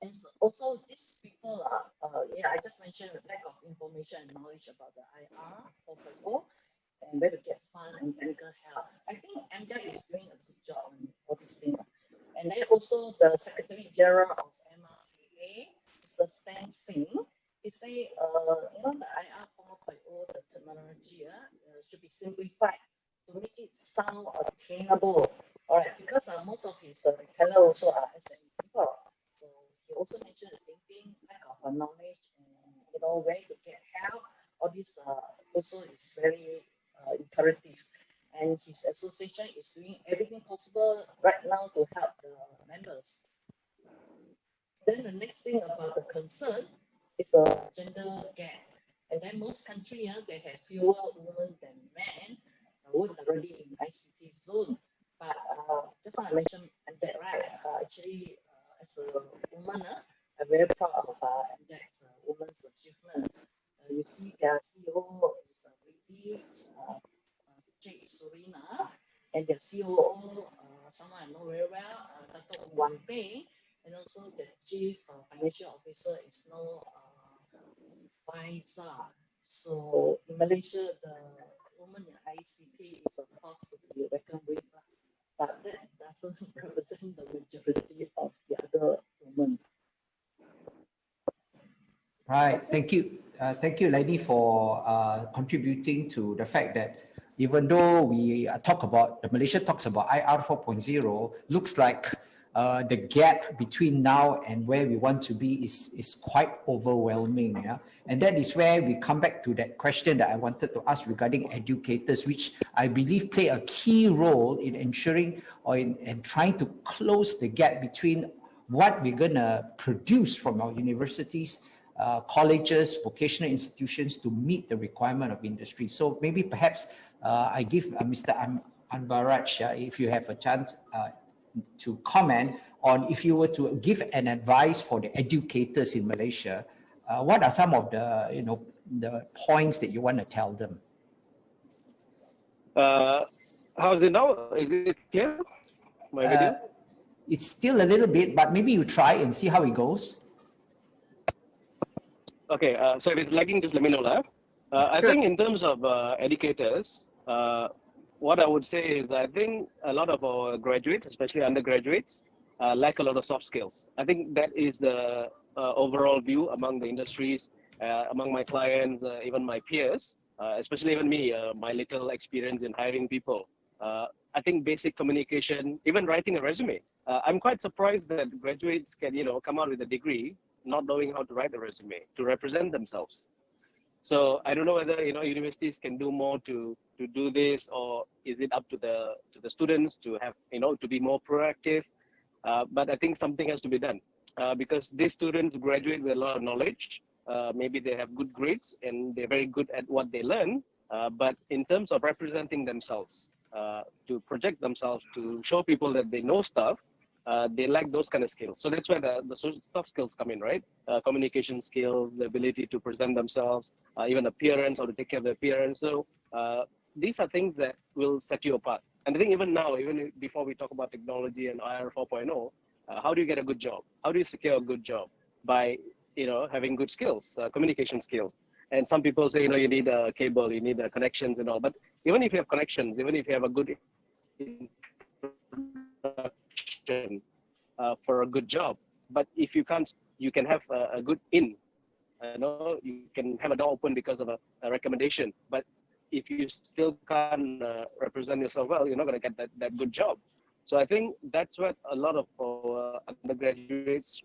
Speaker 12: and also these people I just mentioned lack of information and knowledge about the IR 4.0 and where to get fund and technical help. I think MDA is doing a good job on all these things. And then also the Secretary General of MRCA, Mr. Stan Singh, he say, the IR 4.0, the terminology should be simplified to make it sound attainable. All right, because most of his retailer also are SME people. So he also mentioned the same thing, lack of knowledge and where to get help. All this also is very imperative. And his association is doing everything possible right now to help the members. Then the next thing about the concern is a gender gap. And then most countries, they have fewer women than men work already in ICT zone. But just like I mentioned, that right, actually, as a woman, I'm very proud of Andex's women's achievement. You see, their CEO is a lady, Jade Surina, and their COO, someone I know very well, Dato' Wan Pei, and also the chief financial officer is no Faisal. So in Malaysia, the woman in ICT is of course to be reckoned with, but that doesn't represent the majority of the other women.
Speaker 1: Right. Thank you. Thank you, Lenny, for contributing to the fact that even though we talk about, Malaysia talks about IR 4.0, looks like the gap between now and where we want to be is quite overwhelming. Yeah? And that is where we come back to that question that I wanted to ask regarding educators, which I believe play a key role in ensuring or in trying to close the gap between what we're going to produce from our universities, colleges, vocational institutions to meet the requirement of industry. So maybe perhaps I give Mr. Anbaraj, if you have a chance to comment on if you were to give an advice for the educators in Malaysia, what are some of the the points that you want to tell them?
Speaker 9: How is it now? Is it clear? My video?
Speaker 1: It's still a little bit, but maybe you try and see how it goes.
Speaker 9: Okay, so if it's lagging, just let me know. I think in terms of educators, what I would say is I think a lot of our graduates, especially undergraduates, lack a lot of soft skills. I think that is the overall view among the industries, among my clients, even my peers, especially even me, my little experience in hiring people. I think basic communication, even writing a resume. I'm quite surprised that graduates can, come out with a degree not knowing how to write a resume to represent themselves. So I don't know whether universities can do more to do this, or is it up to the students to have to be more proactive? But I think something has to be done because these students graduate with a lot of knowledge. Maybe they have good grades and they're very good at what they learn. But in terms of representing themselves, to project themselves, to show people that they know stuff, they lack those kind of skills. So that's where the soft skills come in, right? Communication skills, the ability to present themselves, even appearance, or to take care of the appearance. So these are things that will set you apart. And I think even now, even before we talk about technology and IR 4.0, how do you get a good job? How do you secure a good job? By having good skills, communication skills. And some people say, you need a cable, you need connections and all. But even if you have connections, even if you have a good for a good job, but if you can't, you can have a good in. You can have a door open because of a recommendation. But if you still can't represent yourself well, you're not going to get that good job. So I think that's what a lot of undergraduates,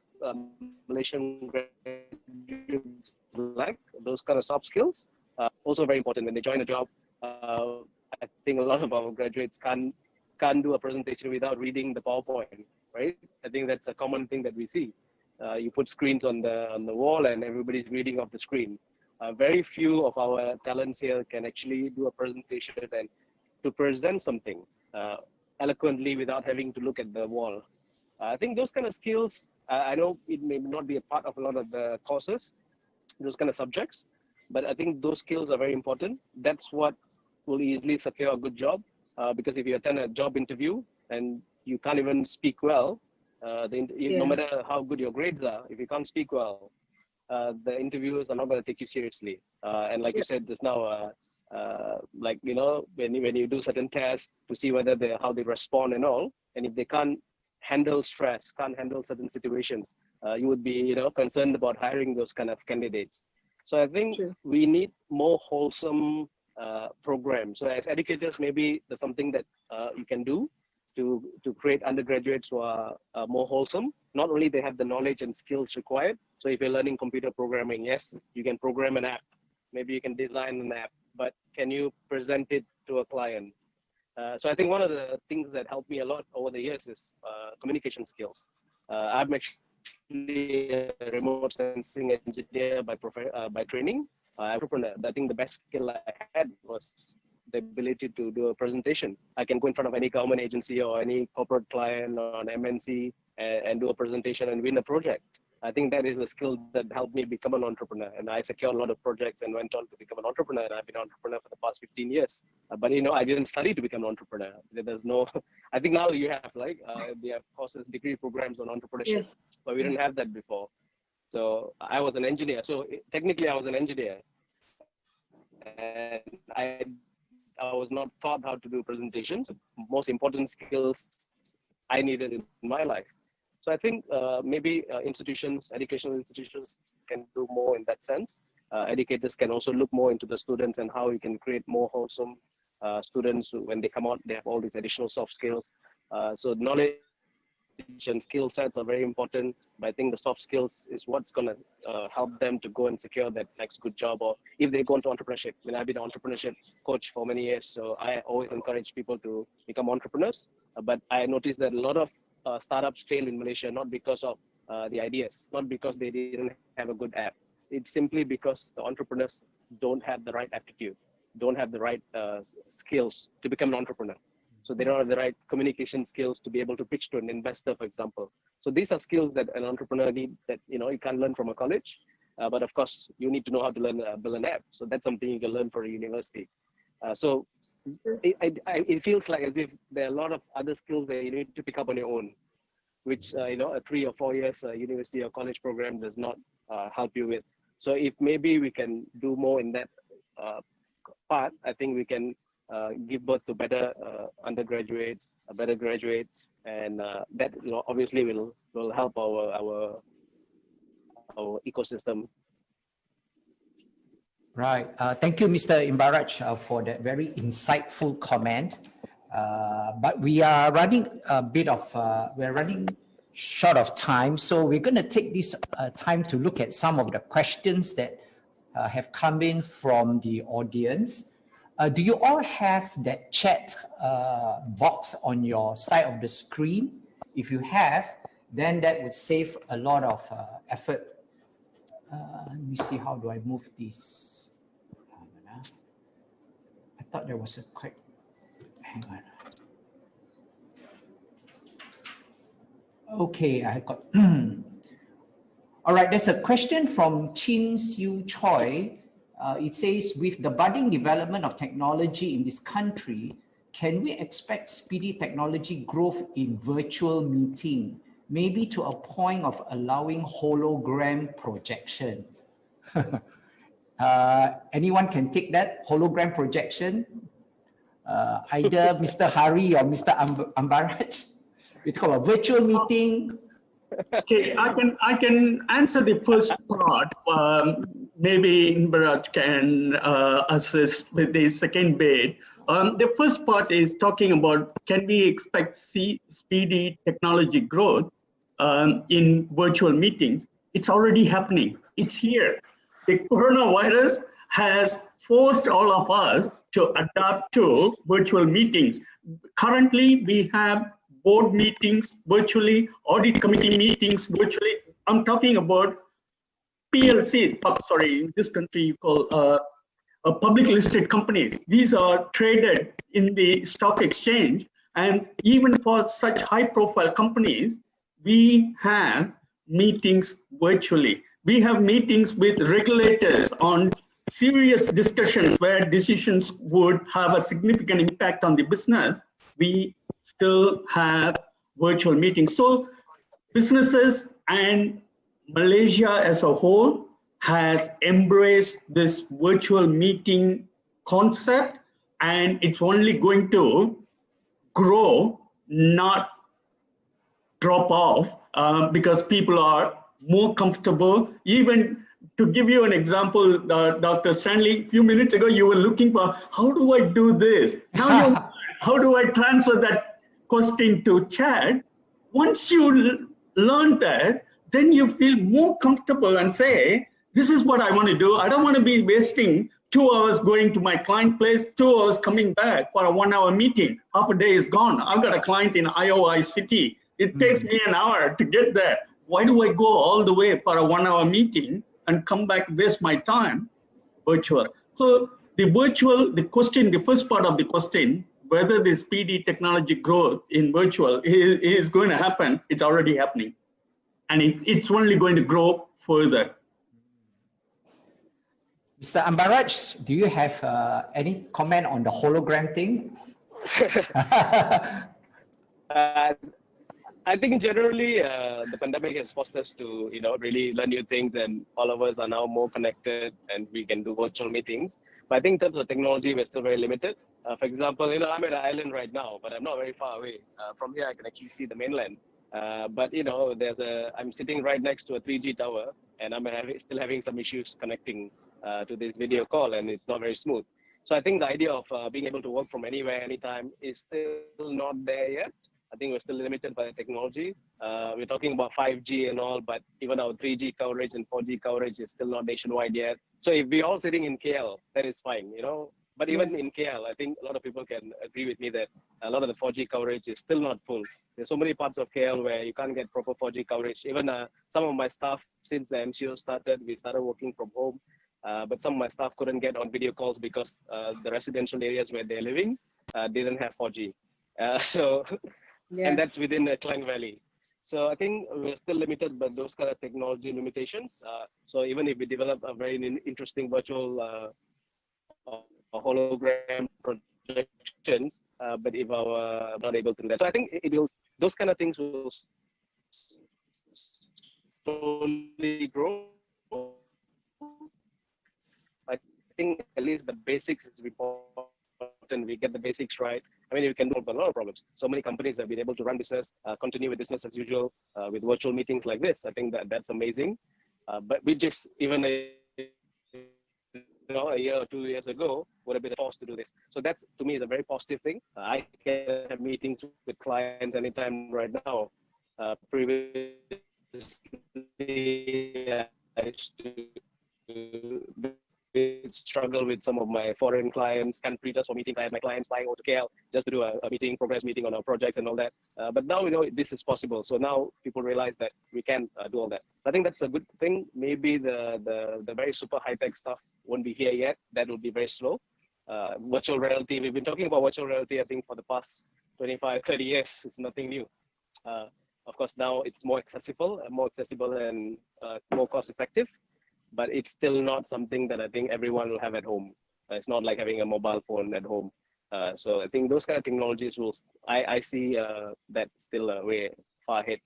Speaker 9: Malaysian graduates lack, those kind of soft skills. Also very important when they join a job. I think a lot of our graduates can't do a presentation without reading the PowerPoint, right? I think that's a common thing that we see. You put screens on the wall and everybody's reading off the screen. Very few of our talents here can actually do a presentation and to present something eloquently without having to look at the wall. I think those kind of skills, I know it may not be a part of a lot of the courses, those kind of subjects, but I think those skills are very important. That's what will easily secure a good job. Because if you attend a job interview and you can't even speak well, no matter how good your grades are, if you can't speak well, the interviewers are not going to take you seriously. And like you said just now, when you do certain tests to see whether how they respond and all, and if they can't handle stress, can't handle certain situations, you would be concerned about hiring those kind of candidates. So I think we need more wholesome program. So as educators, maybe there's something that you can do to create undergraduates who are more wholesome. Not only they have the knowledge and skills required. So if you're learning computer programming, yes, you can program an app. Maybe you can design an app, but can you present it to a client? So I think one of the things that helped me a lot over the years is communication skills. I'm actually a remote sensing engineer by training. I think the best skill I had was the ability to do a presentation. I can go in front of any government agency or any corporate client or an MNC and do a presentation and win a project. I think that is a skill that helped me become an entrepreneur. And I secured a lot of projects and went on to become an entrepreneur. And I've been an entrepreneur for the past 15 years. But, you know, I didn't study to become an entrepreneur. There's no, I think now you have, like, they have courses, degree programs on entrepreneurship. Yes. But we didn't have that before. So I was an engineer. So technically I was an engineer. And I was not taught how to do presentations. Most important skills I needed in my life. So I think maybe institutions, educational institutions can do more in that sense. Educators can also look more into the students and how we can create more wholesome students who, when they come out, they have all these additional soft skills. So knowledge and skill sets are very important, but I think the soft skills is what's going to help them to go and secure that next good job, or if they go into entrepreneurship. I mean, I've been an entrepreneurship coach for many years, so I always encourage people to become entrepreneurs. But I noticed that a lot of startups fail in Malaysia, not because of the ideas, not because they didn't have a good app. It's simply because the entrepreneurs don't have the right aptitude, don't have the right skills to become an entrepreneur. So they don't have the right communication skills to be able to pitch to an investor, for example. So these are skills that an entrepreneur need that, you know, you can't learn from a college. But of course, you need to know how to learn build an app. So that's something you can learn from a university. So it feels like as if there are a lot of other skills that you need to pick up on your own, which, you know, a 3 or 4 years university or college program does not help you with. So if maybe we can do more in that part, I think we can give birth to better undergraduates, better graduates, and that, you know, obviously will help our ecosystem.
Speaker 1: Right. Thank you, Mr. Imbaraj, for that very insightful comment. But we are running a bit of, we're running short of time. So we're going to take this time to look at some of the questions that have come in from the audience. Do you all have that chat box on your side of the screen? If you have, then that would save a lot of effort. Let me see, how do I move this? I thought there was a quick, hang on. Okay, I got, all right, there's a question from Chin Siu Choi. It says, with the budding development of technology in this country, can we expect speedy technology growth in virtual meeting, maybe to a point of allowing hologram projection? Anyone can take that hologram projection? Either Mr. Hari or Mr. Ambaraj. We talk about virtual meeting.
Speaker 3: Okay, I can answer the first part. Maybe Imbaraj can assist with the second bit. The first part is talking about, can we expect speedy technology growth in virtual meetings? It's already happening. It's here. The coronavirus has forced all of us to adapt to virtual meetings. Currently, we have board meetings virtually, audit committee meetings virtually. I'm talking about PLCs, sorry, in this country you call public listed companies. These are traded in the stock exchange. And even for such high profile companies, we have meetings virtually. We have meetings with regulators on serious discussions where decisions would have a significant impact on the business. We still have virtual meetings. So businesses and Malaysia as a whole has embraced this virtual meeting concept, and it's only going to grow, not drop off, because people are more comfortable. Even to give you an example, Dr. Stanley, a few minutes ago, you were looking for, how do I do this? Now how do I transfer that question to chat? Once you learn that, then you feel more comfortable and say, this is what I want to do. I don't want to be wasting 2 hours going to my client place, 2 hours coming back for a 1 hour meeting. Half a day is gone. I've got a client in Iowa City. It takes me an hour to get there. Why do I go all the way for a 1 hour meeting and come back, waste my time virtual? So the first part of the question, whether this PD technology growth in virtual is going to happen, it's already happening. And it's only going to grow further.
Speaker 1: Mr. Ambaraj, do you have any comment on the hologram thing?
Speaker 9: I think generally the pandemic has forced us to, really learn new things, and all of us are now more connected and we can do virtual meetings. But I think in terms of technology, we're still very limited. For example, I'm at an island right now, but I'm not very far away. From here, I can actually see the mainland. But I'm sitting right next to a 3G tower, and I'm still having some issues connecting to this video call, and it's not very smooth. So I think the idea of being able to work from anywhere, anytime is still not there yet. I think we're still limited by the technology. We're talking about 5G and all, but even our 3G coverage and 4G coverage is still not nationwide yet. So if we're all sitting in KL, that is fine, But even in KL, I think a lot of people can agree with me that a lot of the 4G coverage is still not full. There's so many parts of KL where you can't get proper 4G coverage. Even some of my staff, since the MCO started, we started working from home. But some of my staff couldn't get on video calls because the residential areas where they're living didn't have 4G. And that's within the Klang Valley. So I think we're still limited by those kind of technology limitations. So even if we develop a very interesting virtual hologram projections, but if our not able to do that. So I think those kind of things will slowly grow. I think at least the basics is important. We get the basics right. I mean, we can solve a lot of problems. So many companies have been able to run business, continue with business as usual with virtual meetings like this. I think that's amazing. But we just, even a year or 2 years ago, would have been forced to do this. So that's, to me, is a very positive thing. I can have meetings with clients anytime right now. Previously, I used to struggle with some of my foreign clients, can't treat us for meetings. I had my clients flying over to KL just to do a progress meeting on our projects and all that. But now we know this is possible. So now people realize that we can do all that. I think that's a good thing. Maybe the very super high-tech stuff won't be here yet. That will be very slow. Virtual reality, we've been talking about virtual reality, I think, for the past 25, 30 years. It's nothing new. Of course, now it's more accessible and more cost-effective. But it's still not something that I think everyone will have at home. It's not like having a mobile phone at home. So I think those kind of technologies I see that still way far ahead.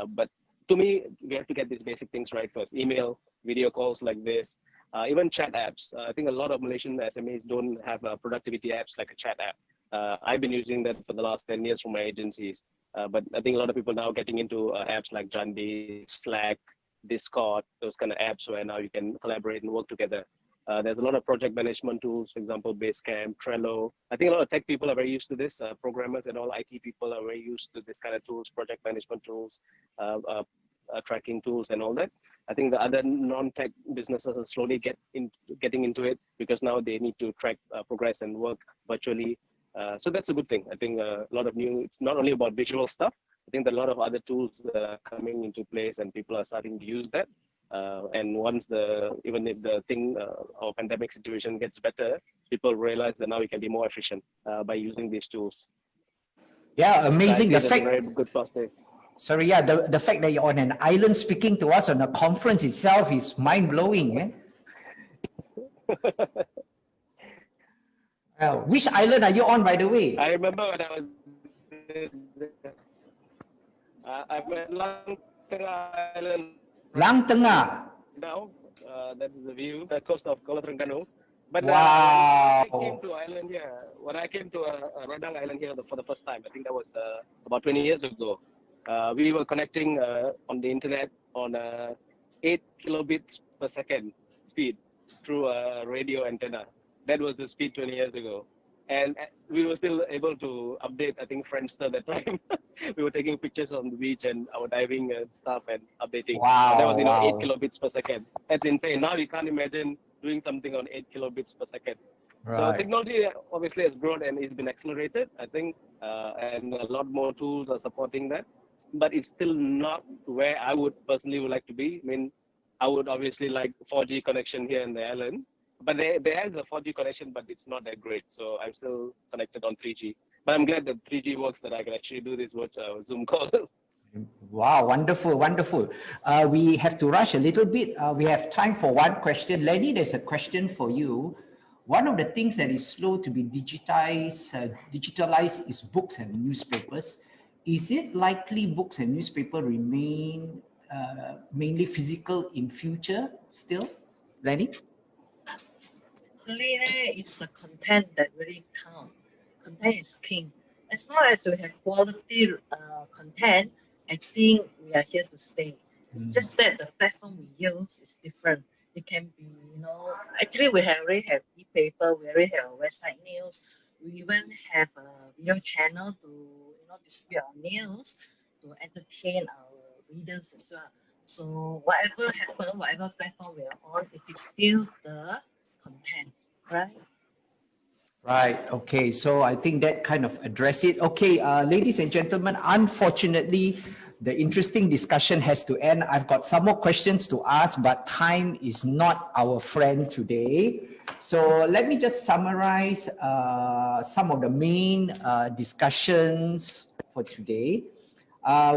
Speaker 9: But to me, we have to get these basic things right first. Email, video calls like this, even chat apps. I think a lot of Malaysian SMEs don't have productivity apps like a chat app. I've been using that for the last 10 years for my agencies. But I think a lot of people now getting into apps like Jandi, Slack, Discord, those kind of apps where now you can collaborate and work together. There's a lot of project management tools, for example, Basecamp, Trello. I think a lot of tech people are very used to this. Programmers and all IT people are very used to this kind of tools, project management tools, tracking tools and all that. I think the other non-tech businesses are slowly getting into it because now they need to track progress and work virtually. So that's a good thing. I think a lot of it's not only about visual stuff. I think there are a lot of other tools that are coming into place and people are starting to use that. And once even if the our pandemic situation gets better, people realize that now we can be more efficient by using these tools.
Speaker 1: Yeah, amazing.
Speaker 9: So the fact, very good positive.
Speaker 1: Sorry, yeah, the fact that you're on an island speaking to us on a conference itself is mind-blowing. Which island are you on, by the way?
Speaker 9: I remember when I was I'm at Lang Tengah Island.
Speaker 1: Lang Tengah.
Speaker 9: Now, that is the view, the coast of Kuala Terengganu. But
Speaker 1: wow.
Speaker 9: when I came to island here, when I came to Radang Island here for the first time, I think that was about 20 years ago. We were connecting on the internet on 8 kilobits per second speed through a radio antenna. That was the speed 20 years ago. And we were still able to update, I think, Friendster that time. We were taking pictures on the beach and our diving stuff and updating.
Speaker 1: Wow,
Speaker 9: that was, 8 kilobits per second. That's insane. Now you can't imagine doing something on 8 kilobits per second. Right. So technology obviously has grown and it's been accelerated, I think, and a lot more tools are supporting that. But it's still not where I would personally like to be. I mean, I would obviously like 4G connection here in the island. But there has a 4G connection, but it's not that great. So I'm still connected on 3G. But I'm glad that 3G works, that I can actually do this Zoom call.
Speaker 1: Wow, wonderful, wonderful. We have to rush a little bit. We have time for one question. Lenny, there's a question for you. One of the things that is slow to be digitalized is books and newspapers. Is it likely books and newspaper remain mainly physical in future still? Lenny?
Speaker 12: Really, it's the content that really counts. Content is king. As long as we have quality content, I think we are here to stay. It's just that the platform we use is different. It can be, actually we already have e-paper, we already have website news, we even have a video channel to, distribute our news, to entertain our readers as well. So whatever happens, whatever platform we are on, it is still the content, right?
Speaker 1: Right. Okay. So I think that kind of address it. Okay, ladies and gentlemen, unfortunately, the interesting discussion has to end. I've got some more questions to ask, but time is not our friend today. So let me just summarize some of the main discussions for today.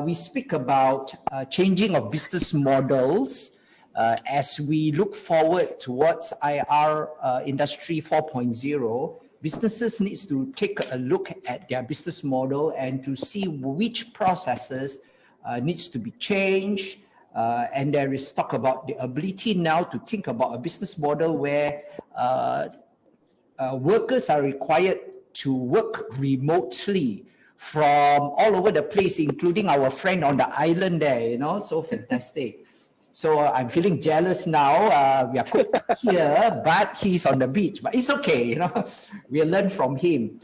Speaker 1: We speak about changing of business models as we look forward towards IR Industry 4.0. Businesses needs to take a look at their business model and to see which processes needs to be changed. And there is talk about the ability now to think about a business model where workers are required to work remotely from all over the place, including our friend on the island there, so fantastic. So I'm feeling jealous now. We are here, but he's on the beach. But it's okay, we'll learn from him.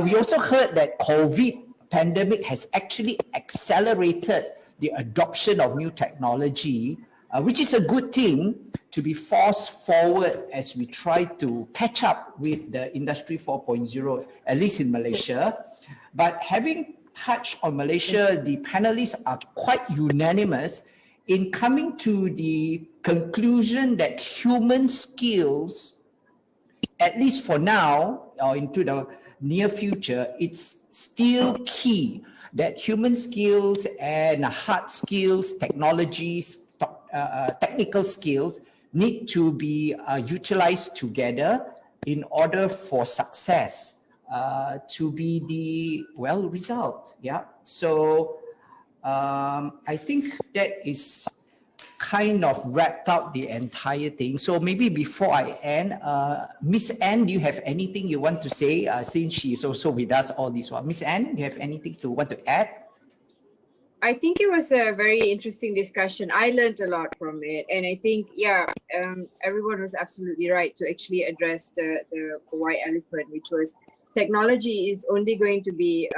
Speaker 1: We also heard that COVID pandemic has actually accelerated the adoption of new technology, which is a good thing to be forced forward as we try to catch up with the Industry 4.0, at least in Malaysia. But having touched on Malaysia, the panelists are quite unanimous in coming to the conclusion that human skills, at least for now or into the near future, it's still key that human skills and hard skills, technologies, technical skills need to be utilized together in order for success to be the result. Yeah. So I think that is kind of wrapped up the entire thing. So maybe before I end, Miss Anne, do you have anything you want to say since she is also with us all this while? Miss Anne, do you have anything to want to add?
Speaker 10: I think it was a very interesting discussion. I learned a lot from it. And I think, everyone was absolutely right to actually address the white elephant, which was technology is only going to be,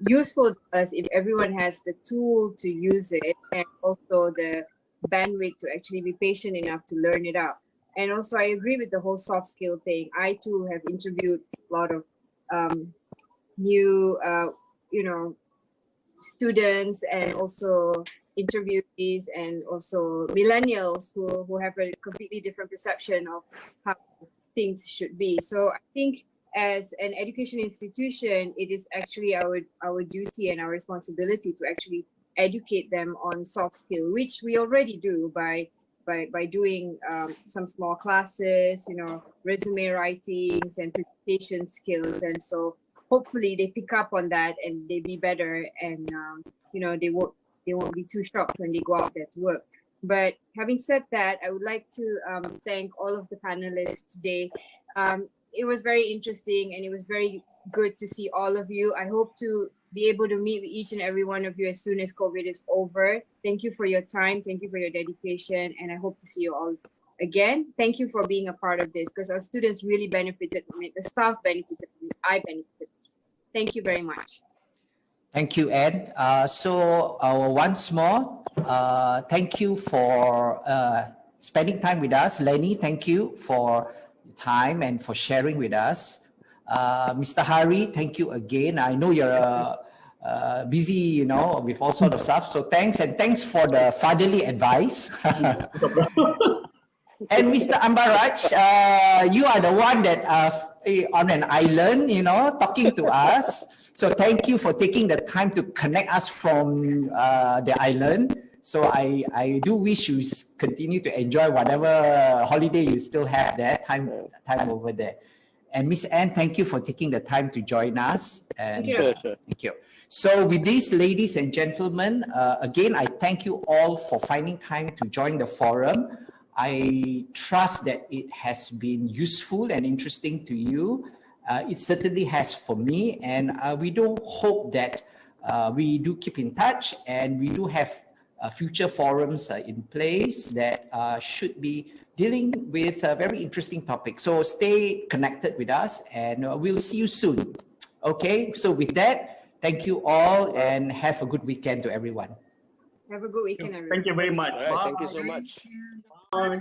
Speaker 10: useful to us if everyone has the tool to use it and also the bandwidth to actually be patient enough to learn it out. And also I agree with the whole soft skill thing. I too have interviewed a lot of new students and also interviewees and also millennials who have a completely different perception of how things should be. So I think as an education institution, it is actually our duty and our responsibility to actually educate them on soft skill, which we already do by doing some small classes, resume writings and presentation skills. And so hopefully they pick up on that and they be better and they won't be too shocked when they go out there to work. But having said that, I would like to thank all of the panelists today. It was very interesting and it was very good to see all of you. I hope to be able to meet with each and every one of you as soon as COVID is over. Thank you for your time. Thank you for your dedication. And I hope to see you all again. Thank you for being a part of this because our students really benefited from it. The staff benefited from it. I benefited from it. Thank you very much.
Speaker 1: Thank you, Ed. Once more, thank you for spending time with us. Lenny, thank you for time and for sharing with us. Mr. Hari, thank you again. I know you're busy, with all sorts of stuff. So thanks, and thanks for the fatherly advice. And Mr. Ambaraj, you are the one that on an island, talking to us. So thank you for taking the time to connect us from the island. So I do wish you continue to enjoy whatever holiday you still have there, time over there. And Miss Anne, thank you for taking the time to join us. And,
Speaker 9: Thank you. Sure.
Speaker 1: Thank you. So with this, ladies and gentlemen, again, I thank you all for finding time to join the forum. I trust that it has been useful and interesting to you. It certainly has for me, and we do hope that we do keep in touch, and we do have future forums in place that should be dealing with very interesting topics. So stay connected with us, and we'll see you soon. Okay, so with that, thank you all, and have a good weekend to everyone.
Speaker 10: Have a good weekend, everyone.
Speaker 3: Thank you very much.
Speaker 9: All right, thank you so much.
Speaker 3: Bye.